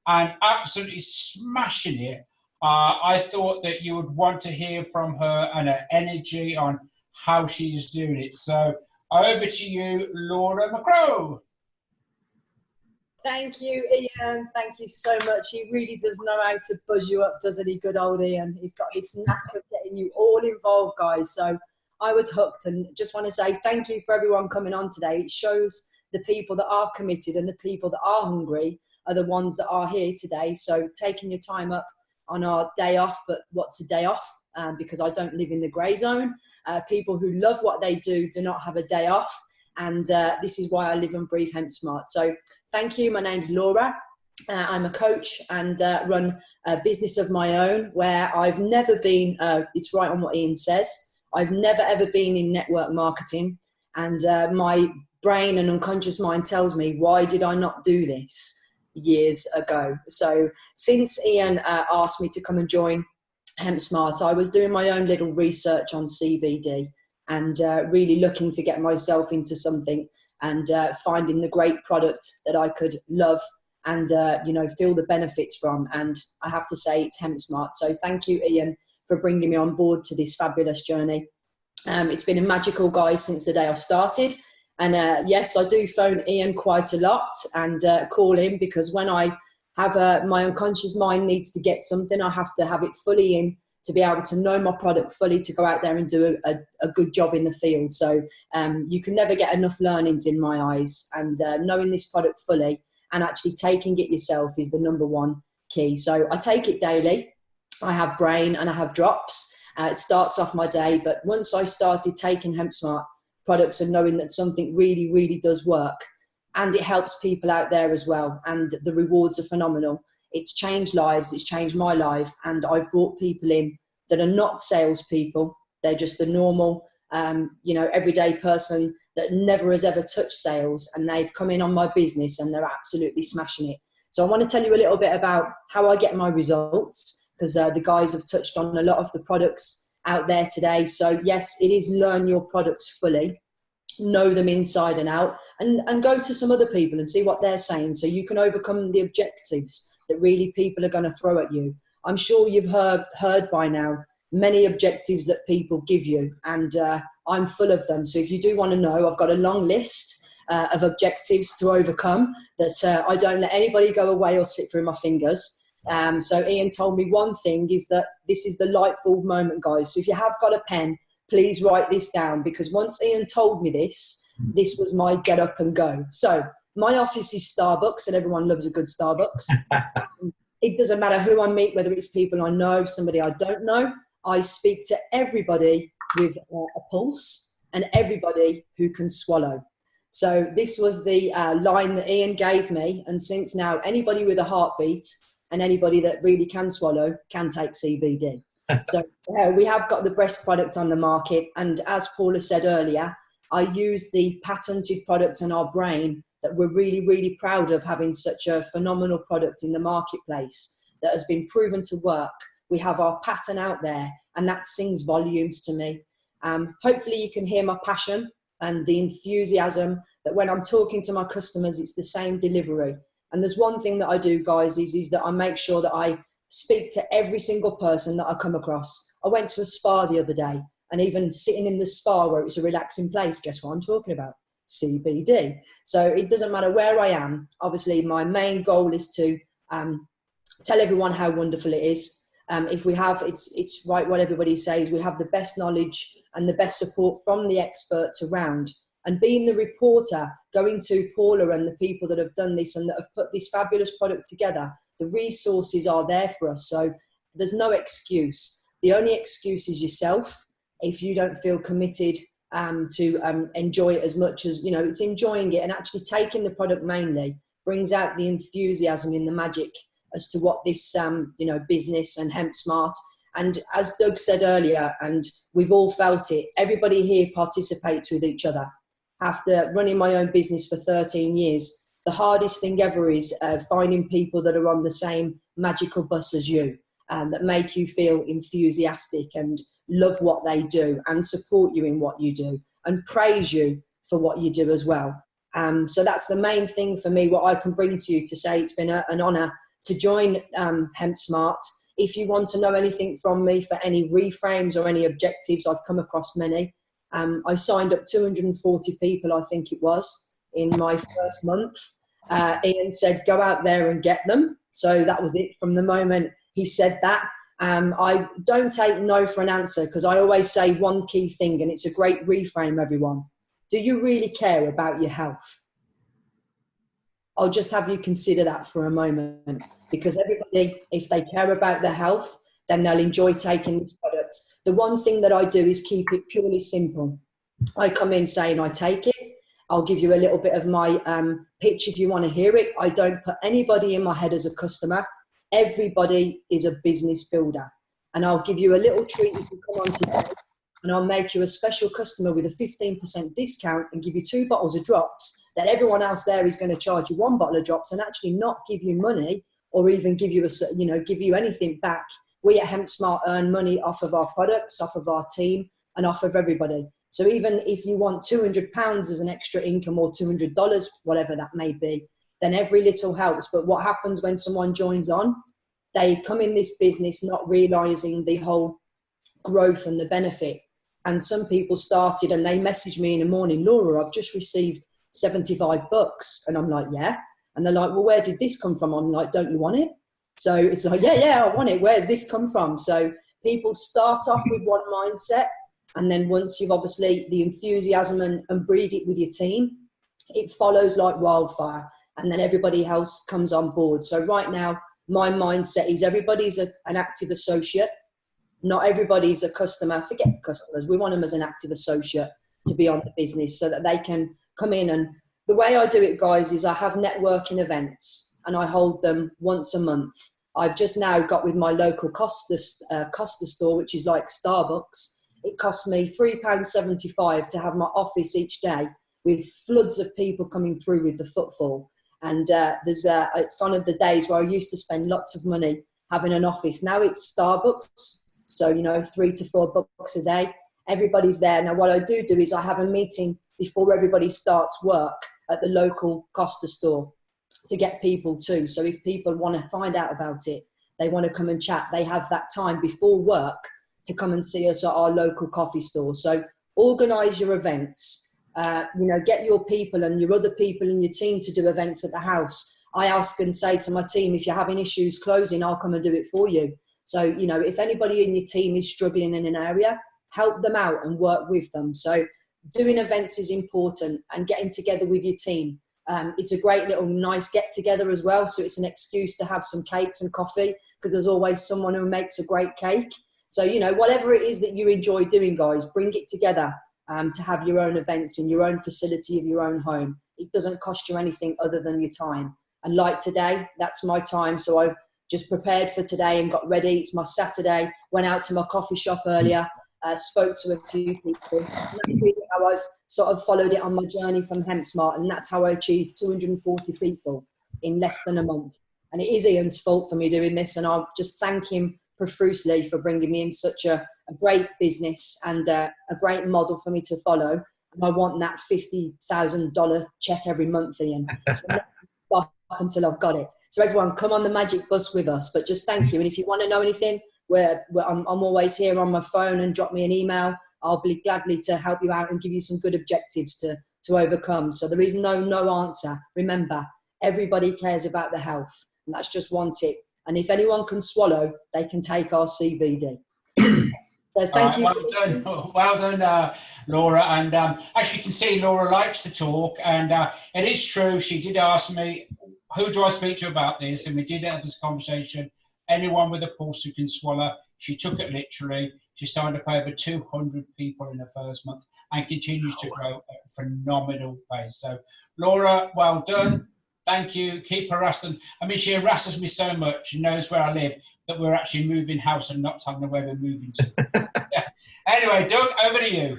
and absolutely smashing it, I thought that you would want to hear from her and her energy on how she's doing it. So over to you, Laura McCrow. Thank you, Ian. Thank you so much. He really does know how to buzz you up, doesn't he? Good old Ian. He's got this knack of getting you all involved, guys. So I was hooked, and just want to say thank you for everyone coming on today. It shows the people that are committed and the people that are hungry are the ones that are here today. So taking your time up on our day off, but what's a day off? Because I don't live in the grey zone. People who love what they do not have a day off. And this is why I live and breathe hempSMART. So thank you. My name's Laura. I'm a coach and run a business of my own where I've never been, it's right on what Ian says, I've never ever been in network marketing. And my brain and unconscious mind tells me, why did I not do this years ago? So since Ian asked me to come and join hempSMART, I was doing my own little research on CBD and really looking to get myself into something and finding the great product that I could love and you know, feel the benefits from. And I have to say it's hempSMART. So thank you, Ian, for bringing me on board to this fabulous journey. It's been a magical, guys, since the day I started. And yes, I do phone Ian quite a lot and call him, because when I have my unconscious mind needs to get something, I have to have it fully in to be able to know my product fully, to go out there and do a good job in the field. So you can never get enough learnings in my eyes, and knowing this product fully and actually taking it yourself is the #1 key. So I take it daily. I have brain and I have drops. It starts off my day, but once I started taking hempSMART products and knowing that something really, really does work, and it helps people out there as well, and the rewards are phenomenal. It's changed lives, it's changed my life, and I've brought people in that are not salespeople. They're just the normal, you know, everyday person that never has ever touched sales, and they've come in on my business and they're absolutely smashing it. So I want to tell you a little bit about how I get my results, because the guys have touched on a lot of the products out there today. So yes, it is learn your products fully, know them inside and out, and go to some other people and see what they're saying, so you can overcome the objectives that really people are going to throw at you. I'm sure you've heard by now many objectives that people give you, and I'm full of them. So if you do want to know, I've got a long list of objectives to overcome that I don't let anybody go away or slip through my fingers. So Ian told me one thing is that this is the light bulb moment, guys. So if you have got a pen, please write this down, because once Ian told me this was my get up and go. So my office is Starbucks, and everyone loves a good Starbucks. It doesn't matter who I meet, whether it's people I know, somebody I don't know. I speak to everybody with a pulse and everybody who can swallow. So this was the line that Ian gave me. And since now, anybody with a heartbeat and anybody that really can swallow can take CBD. So we have got the best product on the market. And as Paula said earlier, I use the patented product on our brain that we're really, really proud of having such a phenomenal product in the marketplace that has been proven to work. We have our pattern out there, and that sings volumes to me. Hopefully you can hear my passion and the enthusiasm that when I'm talking to my customers, it's the same delivery. And there's one thing that I do, guys, is that I make sure that I speak to every single person that I come across. I went to a spa the other day, and even sitting in the spa where it's a relaxing place, guess what I'm talking about? CBD. So it doesn't matter where I am. Obviously, my main goal is to tell everyone how wonderful it is. If we have, it's right what everybody says, we have the best knowledge and the best support from the experts around. And being the reporter, going to Paula and the people that have done this and that have put this fabulous product together, the resources are there for us. So there's no excuse. The only excuse is yourself. If you don't feel committed to enjoy it as much as, you know, it's enjoying it and actually taking the product mainly brings out the enthusiasm in the magic as to what this, you know, business and hempSMART. And as Doug said earlier, and we've all felt it, everybody here participates with each other. After running my own business for 13 years, the hardest thing ever is finding people that are on the same magical bus as you, that make you feel enthusiastic and love what they do and support you in what you do and praise you for what you do as well. So that's the main thing for me, what I can bring to you to say it's been an honour to join hempSMART. If you want to know anything from me for any reframes or any objectives, I've come across many. I signed up 240 people, I think it was, in my first month. Ian said, go out there and get them. So that was it from the moment he said that. I don't take no for an answer because I always say one key thing, and it's a great reframe, everyone. Do you really care about your health? I'll just have you consider that for a moment, because everybody, if they care about their health, then they'll enjoy taking this product. The one thing that I do is keep it purely simple. I come in saying I take it. I'll give you a little bit of my pitch if you want to hear it. I don't put anybody in my head as a customer. Everybody is a business builder. And I'll give you a little treat if you come on today, and I'll make you a special customer with a 15% discount and give you 2 bottles of drops that everyone else there is going to charge you 1 bottle of drops and actually not give you money or even give you give you anything back. We at hempSMART earn money off of our products, off of our team, and off of everybody. So even if you want £200 as an extra income or $200, whatever that may be, then every little helps. But what happens when someone joins on? They come in this business not realizing the whole growth and the benefit. And some people started and they messaged me in the morning, Laura, I've just received $75. And I'm like, yeah. And they're like, well, where did this come from? I'm like, don't you want it? So it's like, yeah, I want it. Where's this come from? So people start off with one mindset. And then once you've obviously the enthusiasm and breed it with your team, it follows like wildfire. And then everybody else comes on board. So right now, my mindset is everybody's an active associate. Not everybody's a customer. Forget the customers. We want them as an active associate to be on the business so that they can come in. And the way I do it, guys, is I have networking events and I hold them once a month. I've just now got with my local Costa store, which is like Starbucks. It costs me £3.75 to have my office each day with floods of people coming through with the footfall. And it's one of the days where I used to spend lots of money having an office. Now it's Starbucks. So, $3 to $4 a day. Everybody's there. Now, what I do is I have a meeting before everybody starts work at the local Costa store to get people too. So if people want to find out about it, they want to come and chat, they have that time before work to come and see us at our local coffee store. So organise your events. Get your people and your other people in your team to do events at the house. I ask and say to my team, if you're having issues closing, I'll come and do it for you. So, if anybody in your team is struggling in an area, help them out and work with them. So doing events is important and getting together with your team. It's a great little nice get together as well. So it's an excuse to have some cakes and coffee because there's always someone who makes a great cake. So, whatever it is that you enjoy doing, guys, bring it together. to have your own events in your own facility of your own home. It doesn't cost you anything other than your time. And like today, that's my time. So I've just prepared for today and got ready. It's my Saturday. Went out to my coffee shop earlier, spoke to a few people. And that's really how I've sort of followed it on my journey from hempSMART. And that's how I achieved 240 people in less than a month. And it is Ian's fault for me doing this. And I'll just thank him profusely for bringing me in such a great business and a great model for me to follow. And I want that $50,000 check every month, Ian. So I'm not gonna stop until I've got it. So everyone, come on the magic bus with us. But just thank you. And if you want to know anything, I'm always here on my phone, and drop me an email. I'll be gladly to help you out and give you some good objectives to overcome. So there is no answer. Remember, everybody cares about the health. And that's just one tip. And if anyone can swallow, they can take our CBD. So thank you. Well done, Laura. And as you can see, Laura likes to talk. And it is true, she did ask me, who do I speak to about this? And we did have this conversation. Anyone with a pulse who can swallow. She took it literally. She signed up over 200 people in the first month and continues to grow at a phenomenal pace. So, Laura, well done. Thank you. Keep harassing. I mean, she harasses me so much. She knows where I live, that we're actually moving house and not telling her where we're moving to. Anyway, Doug, over to you.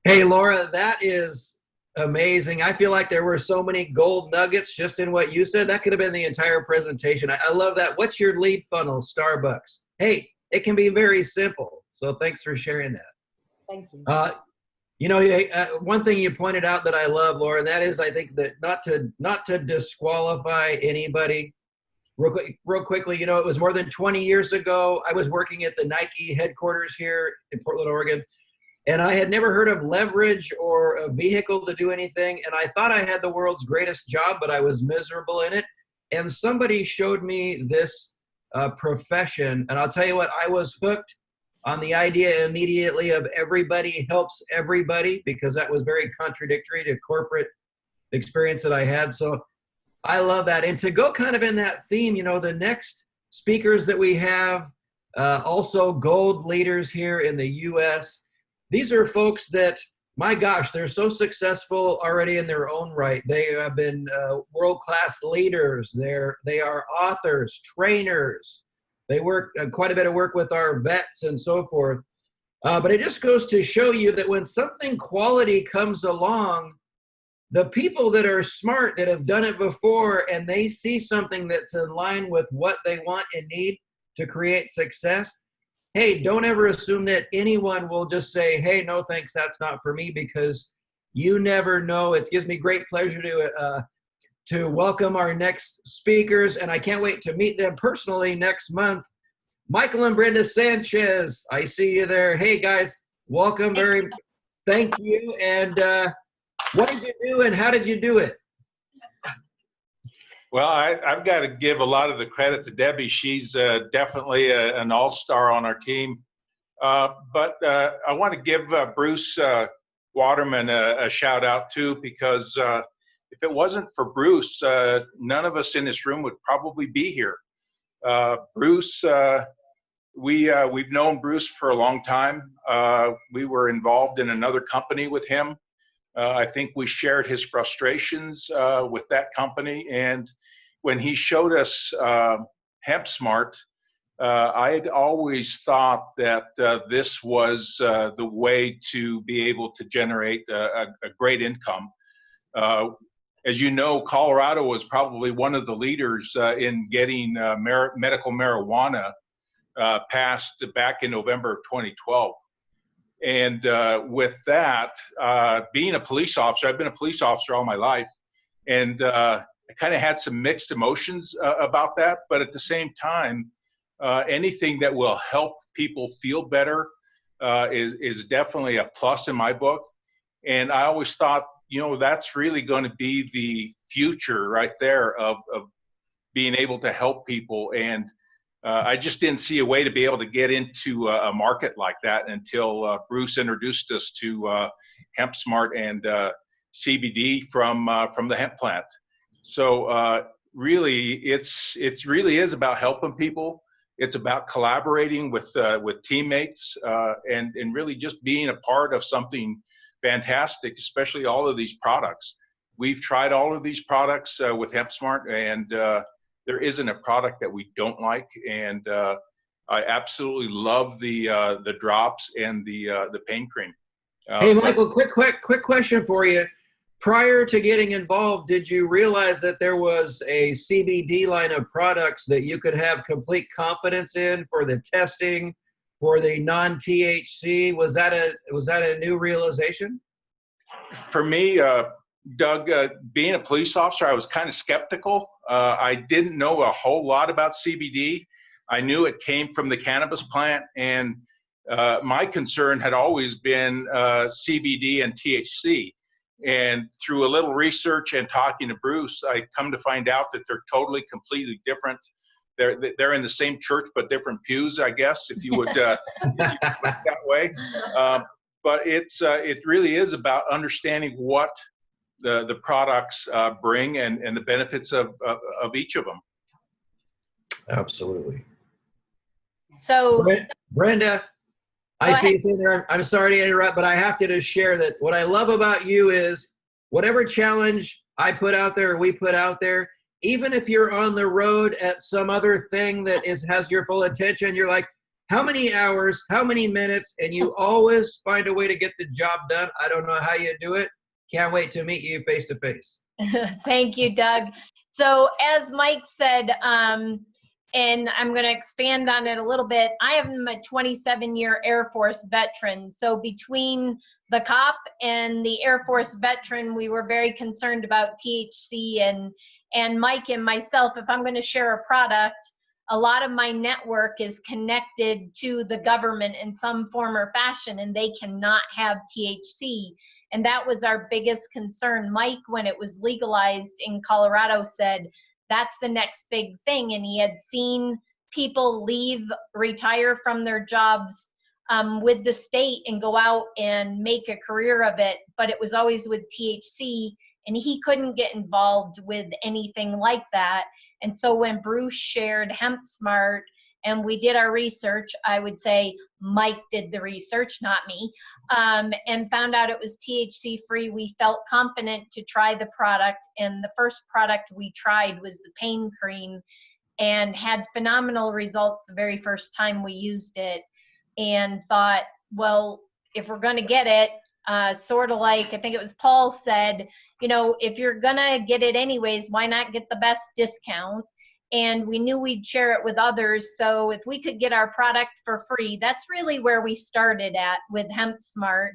Hey, Laura, that is amazing. I feel like there were so many gold nuggets just in what you said. That could have been the entire presentation. I love that. What's your lead funnel? Starbucks. Hey, it can be very simple. So thanks for sharing that. Thank you. You know, one thing you pointed out that I love, Laura, and that is, I think that not to disqualify anybody. Real quickly, you know, it was more than 20 years ago. I was working at the Nike headquarters here in Portland, Oregon, and I had never heard of leverage or a vehicle to do anything. And I thought I had the world's greatest job, but I was miserable in it. And somebody showed me this profession, and I'll tell you what, I was hooked on the idea immediately of everybody helps everybody, because that was very contradictory to corporate experience that I had. So I love that. And to go kind of in that theme, you know, the next speakers that we have, also gold leaders here in the US, these are folks that, my gosh, they're so successful already in their own right. They have been world-class leaders. They are authors, trainers. They work quite a bit of work with our vets and so forth. But it just goes to show you that when something quality comes along, the people that are smart, that have done it before, and they see something that's in line with what they want and need to create success, hey, don't ever assume that anyone will just say, hey, no thanks, that's not for me, because you never know. It gives me great pleasure to welcome our next speakers, and I can't wait to meet them personally next month. Michael and Brenda Sanchez, I see you there. Hey guys, welcome. Thank you. And what did you do and how did you do it? Well, I've got to give a lot of the credit to Debbie. She's definitely an all-star on our team. But I want to give Bruce Waterman a shout out too, because if it wasn't for Bruce, none of us in this room would probably be here. Bruce, we've known Bruce for a long time. We were involved in another company with him. I think we shared his frustrations with that company. And when he showed us hempSMART, I had always thought that this was the way to be able to generate a great income. As you know, Colorado was probably one of the leaders in getting medical marijuana passed back in November of 2012. And with that, being a police officer, I've been a police officer all my life, and I kind of had some mixed emotions about that. But at the same time, anything that will help people feel better is definitely a plus in my book. And I always thought, you know, that's really going to be the future right there of being able to help people. And I just didn't see a way to be able to get into a market like that until Bruce introduced us to hempSMART and CBD from the hemp plant. So really, it really is about helping people. It's about collaborating with teammates and really just being a part of something fantastic, especially all of these products. We've tried all of these products with hempSMART, and there isn't a product that we don't like. And I absolutely love the drops and the pain cream. Hey, Michael, quick question for you. Prior to getting involved, did you realize that there was a CBD line of products that you could have complete confidence in for the testing, for the non-THC? Was that a new realization? For me, Doug, being a police officer, I was kind of skeptical. I didn't know a whole lot about CBD. I knew it came from the cannabis plant, and my concern had always been CBD and THC. And through a little research and talking to Bruce, I come to find out that they're totally, completely different. They're in the same church, but different pews, I guess, if you would put it that way. But it really is about understanding what the products bring and the benefits of each of them. Absolutely. So, Brenda, I see you sitting there. I'm sorry to interrupt, but I have to just share that what I love about you is whatever challenge I put out there or we put out there, even if you're on the road at some other thing that has your full attention, you're like, how many hours, how many minutes, and you always find a way to get the job done. I don't know how you do it. Can't wait to meet you face to face. thank you, Doug. So as Mike said, and I'm going to expand on it a little bit, I am a 27-year Air Force veteran. So between the cop and the Air Force veteran, we were very concerned about THC, and Mike and myself, if I'm going to share a product, a lot of my network is connected to the government in some form or fashion, and they cannot have THC. And that was our biggest concern. Mike, when it was legalized in Colorado, said that's the next big thing. And he had seen people retire from their jobs with the state and go out and make a career of it. But it was always with THC, and he couldn't get involved with anything like that. And so when Bruce shared hempSMART and we did our research, I would say Mike did the research, not me, and found out it was THC free. We felt confident to try the product. And the first product we tried was the pain cream, and had phenomenal results the very first time we used it, and thought, well, if we're going to get it, sort of like, I think it was Paul said, you know, if you're going to get it anyways, why not get the best discount? And we knew we'd share it with others. So if we could get our product for free, that's really where we started at with hempSMART.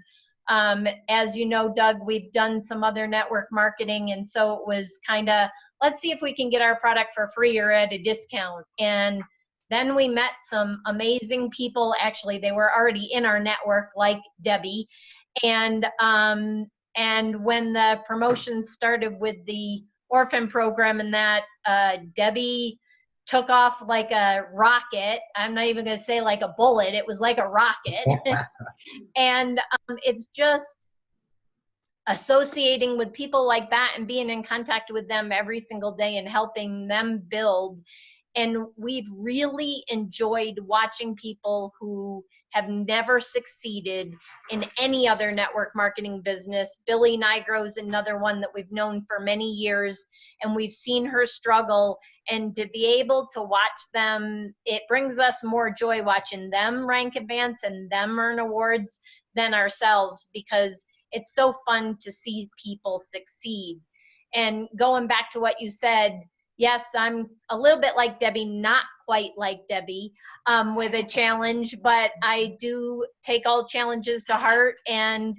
As you know, Doug, we've done some other network marketing. And so it was kind of, let's see if we can get our product for free or at a discount. And then we met some amazing people. Actually, they were already in our network, like Debbie. And when the promotion started with the orphan program and that, Debbie took off like a rocket. I'm not even going to say like a bullet. It was like a rocket. And it's just associating with people like that and being in contact with them every single day and helping them build. And we've really enjoyed watching people who have never succeeded in any other network marketing business. Billy Nigro is another one that we've known for many years, and we've seen her struggle. And to be able to watch them, it brings us more joy watching them rank advance and them earn awards than ourselves, because it's so fun to see people succeed. And going back to what you said, yes, I'm a little bit like Debbie, not quite like Debbie with a challenge, but I do take all challenges to heart. And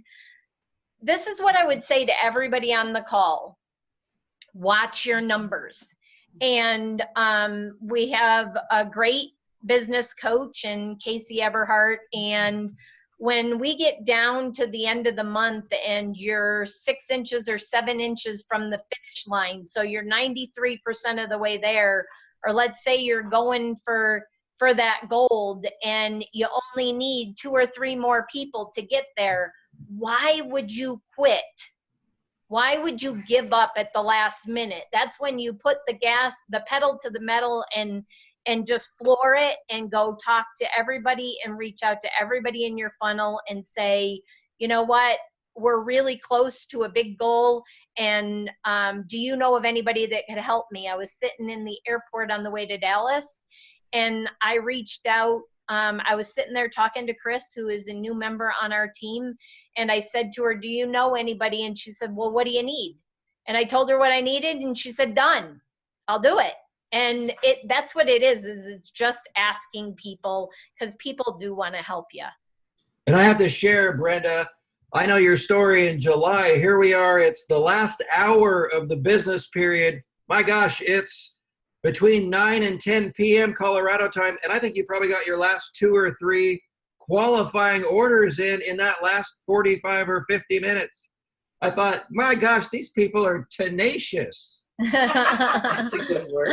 this is what I would say to everybody on the call. Watch your numbers. And we have a great business coach in Casey Eberhardt. And when we get down to the end of the month and you're 6 inches or 7 inches from the finish line, so you're 93% of the way there, or let's say you're going for that gold and you only need 2 or 3 more people to get there, why would you quit? Why would you give up at the last minute? That's when you put the pedal to the metal and just floor it and go talk to everybody and reach out to everybody in your funnel and say, you know what, we're really close to a big goal. And do you know of anybody that could help me? I was sitting in the airport on the way to Dallas, and I reached out. I was sitting there talking to Chris, who is a new member on our team. And I said to her, do you know anybody? And she said, well, what do you need? And I told her what I needed, and she said, done, I'll do it. And that's what it is it's just asking people, because people do want to help you. And I have to share, Brenda, I know your story in July. Here we are. It's the last hour of the business period. My gosh, it's between 9 and 10 p.m. Colorado time. And I think you probably got your last 2 or 3 qualifying orders in that last 45 or 50 minutes. I thought, my gosh, these people are tenacious. That's a good word.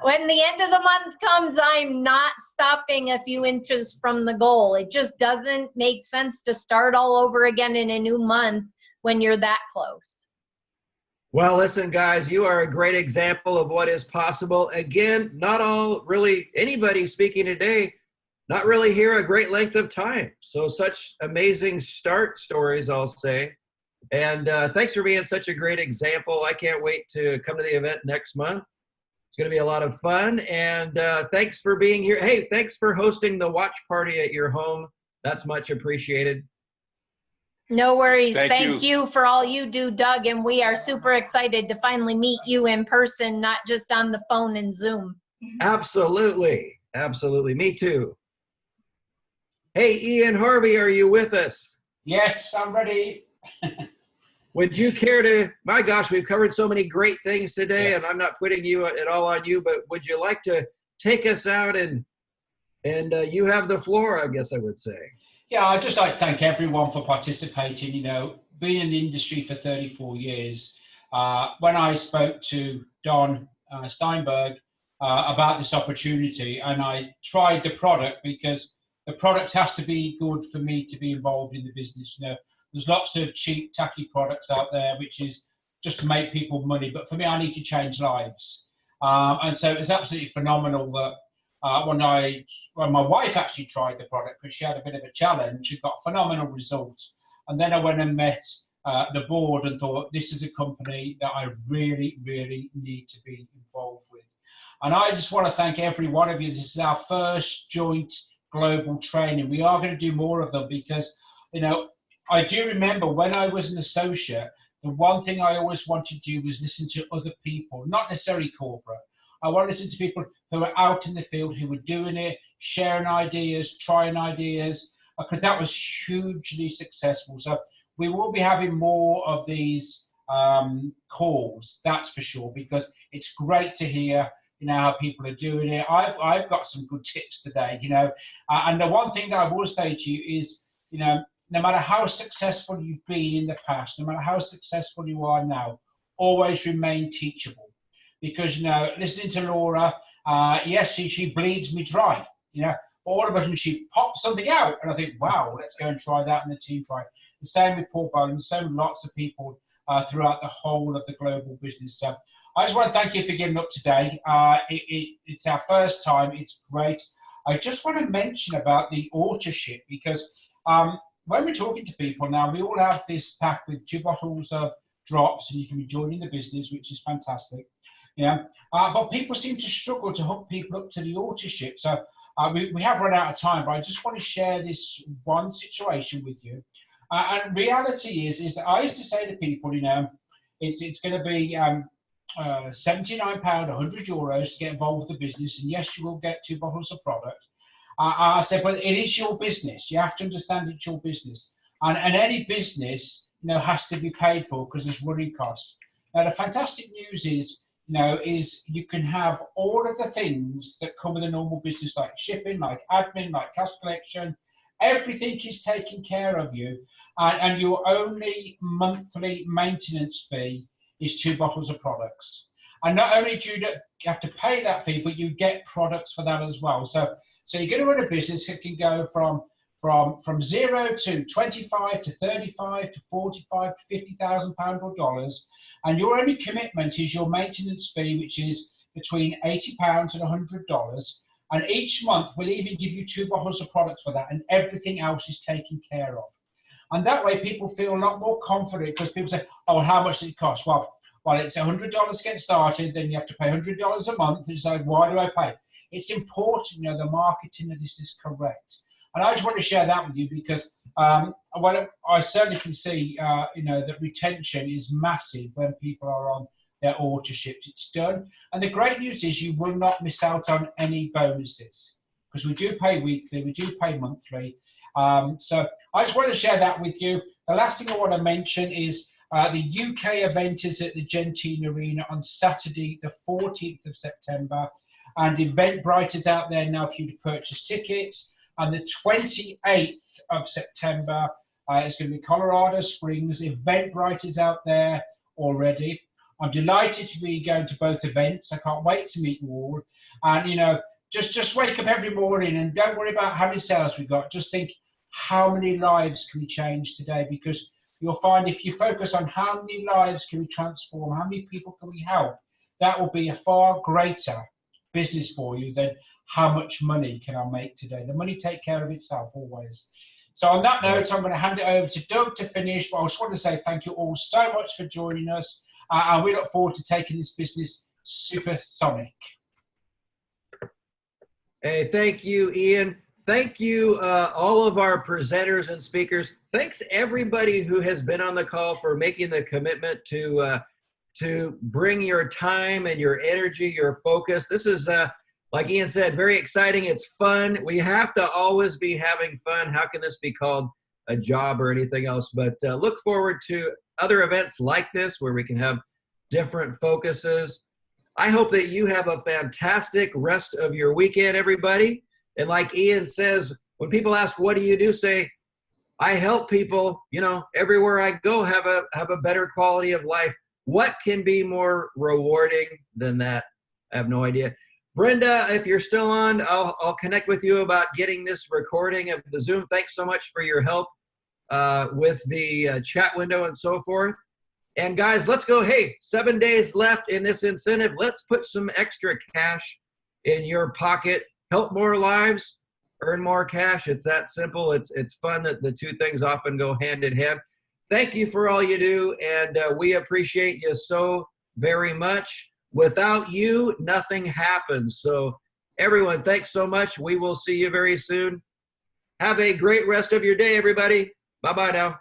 When the end of the month comes, I'm not stopping a few inches from the goal. It just doesn't make sense to start all over again in a new month when you're that close. Well, listen, guys, you are a great example of what is possible. Again, not all really anybody speaking today, not really here a great length of time. So such amazing start stories, I'll say. And thanks for being such a great example. I can't wait to come to the event next month. It's going to be a lot of fun. And thanks for being here. Hey, thanks for hosting the watch party at your home. That's much appreciated. No worries. Thank you for all you do, Doug. And we are super excited to finally meet you in person, not just on the phone and Zoom. Absolutely. Absolutely. Me too. Hey, Ian Harvey, are you with us? Yes, I'm ready. Would you care to, my gosh, we've covered so many great things today, and I'm not putting you at all on you, but would you like to take us out and you have the floor, I guess I would say. Yeah, I'd just like to thank everyone for participating. You know, being in the industry for 34 years, when I spoke to Don Steinberg about this opportunity, and I tried the product, because the product has to be good for me to be involved in the business. You know, there's lots of cheap, tacky products out there, which is just to make people money. But for me, I need to change lives. And so it's absolutely phenomenal that when my wife actually tried the product, because she had a bit of a challenge, she got phenomenal results. And then I went and met the board and thought, this is a company that I really, really need to be involved with. And I just want to thank every one of you. This is our first joint global training. We are going to do more of them, because, you know, I do remember when I was an associate, the one thing I always wanted to do was listen to other people, not necessarily corporate. I want to listen to people who are out in the field, who were doing it, sharing ideas, trying ideas, because that was hugely successful. So we will be having more of these calls, that's for sure, because it's great to hear, you know, how people are doing it. I've got some good tips today, you know, and the one thing that I will say to you is, you know, no matter how successful you've been in the past, no matter how successful you are now, always remain teachable. Because, you know, listening to Laura, yes, she bleeds me dry, you know, all of a sudden she pops something out, and I think, wow, let's go and try that, and the team try. The same with Paul Bowen, so lots of people throughout the whole of the global business. So I just want to thank you for giving up today. It's our first time. It's great. I just want to mention about the authorship, because when we're talking to people now, we all have this pack with 2 bottles of drops, and you can be joining the business, which is fantastic. Yeah, but people seem to struggle to hook people up to the authorship. So we have run out of time, but I just want to share this one situation with you. And reality is I used to say to people, you know, it's going to be £79, €100 to get involved with the business, and yes, you will get 2 bottles of product. I said, but it is your business. You have to understand it's your business, and any business, you know, has to be paid for, because there's running costs. Now, the fantastic news is, you know, is you can have all of the things that come with a normal business, like shipping, like admin, like cash collection. Everything is taken care of you, and your only monthly maintenance fee is 2 bottles of products. And not only do you have to pay that fee, but you get products for that as well. So you're going to run a business that can go from 0 to 25 to 35 to 45 to £50,000 or dollars, and your only commitment is your maintenance fee, which is between £80 and $100. And each month we'll even give you 2 bottles of product for that, and everything else is taken care of. And that way people feel a lot more confident, because people say, oh, how much does it cost? Well, it's $100 to get started, then you have to pay $100 a month. And so why do I pay? It's important, you know, the marketing of this is correct. And I just want to share that with you, because I certainly can see, you know, that retention is massive when people are on their autoships. It's done. And the great news is you will not miss out on any bonuses, because we do pay weekly, we do pay monthly. So I just want to share that with you. The last thing I want to mention is the UK event is at the Gentine Arena on Saturday, the 14th of September. And Eventbrite is out there now for you to purchase tickets. And the 28th of September is going to be Colorado Springs. Eventbrite is out there already. I'm delighted to be going to both events. I can't wait to meet you all. And, you know, just wake up every morning and don't worry about how many sales we got. Just think, how many lives can we change today? Because you'll find if you focus on how many lives can we transform, how many people can we help, that will be a far greater business for you than how much money can I make today. The money take care of itself always. So on that note, I'm going to hand it over to Doug to finish. But I just want to say thank you all so much for joining us. And we look forward to taking this business supersonic. Hey, thank you, Ian. Thank you, all of our presenters and speakers. Thanks everybody who has been on the call for making the commitment to bring your time and your energy, your focus. This is, like Ian said, very exciting. It's fun. We have to always be having fun. How can this be called a job or anything else? But look forward to other events like this where we can have different focuses. I hope that you have a fantastic rest of your weekend, everybody. And like Ian says, when people ask, what do you do? Say, I help people, you know, everywhere I go have a better quality of life. What can be more rewarding than that? I have no idea. Brenda, if you're still on, I'll connect with you about getting this recording of the Zoom. Thanks so much for your help with the chat window and so forth. And guys, let's go. Hey, 7 days left in this incentive. Let's put some extra cash in your pocket. Help more lives, earn more cash. It's that simple. It's fun that the two things often go hand in hand. Thank you for all you do, and we appreciate you so very much. Without you, nothing happens. So everyone, thanks so much. We will see you very soon. Have a great rest of your day, everybody. Bye-bye now.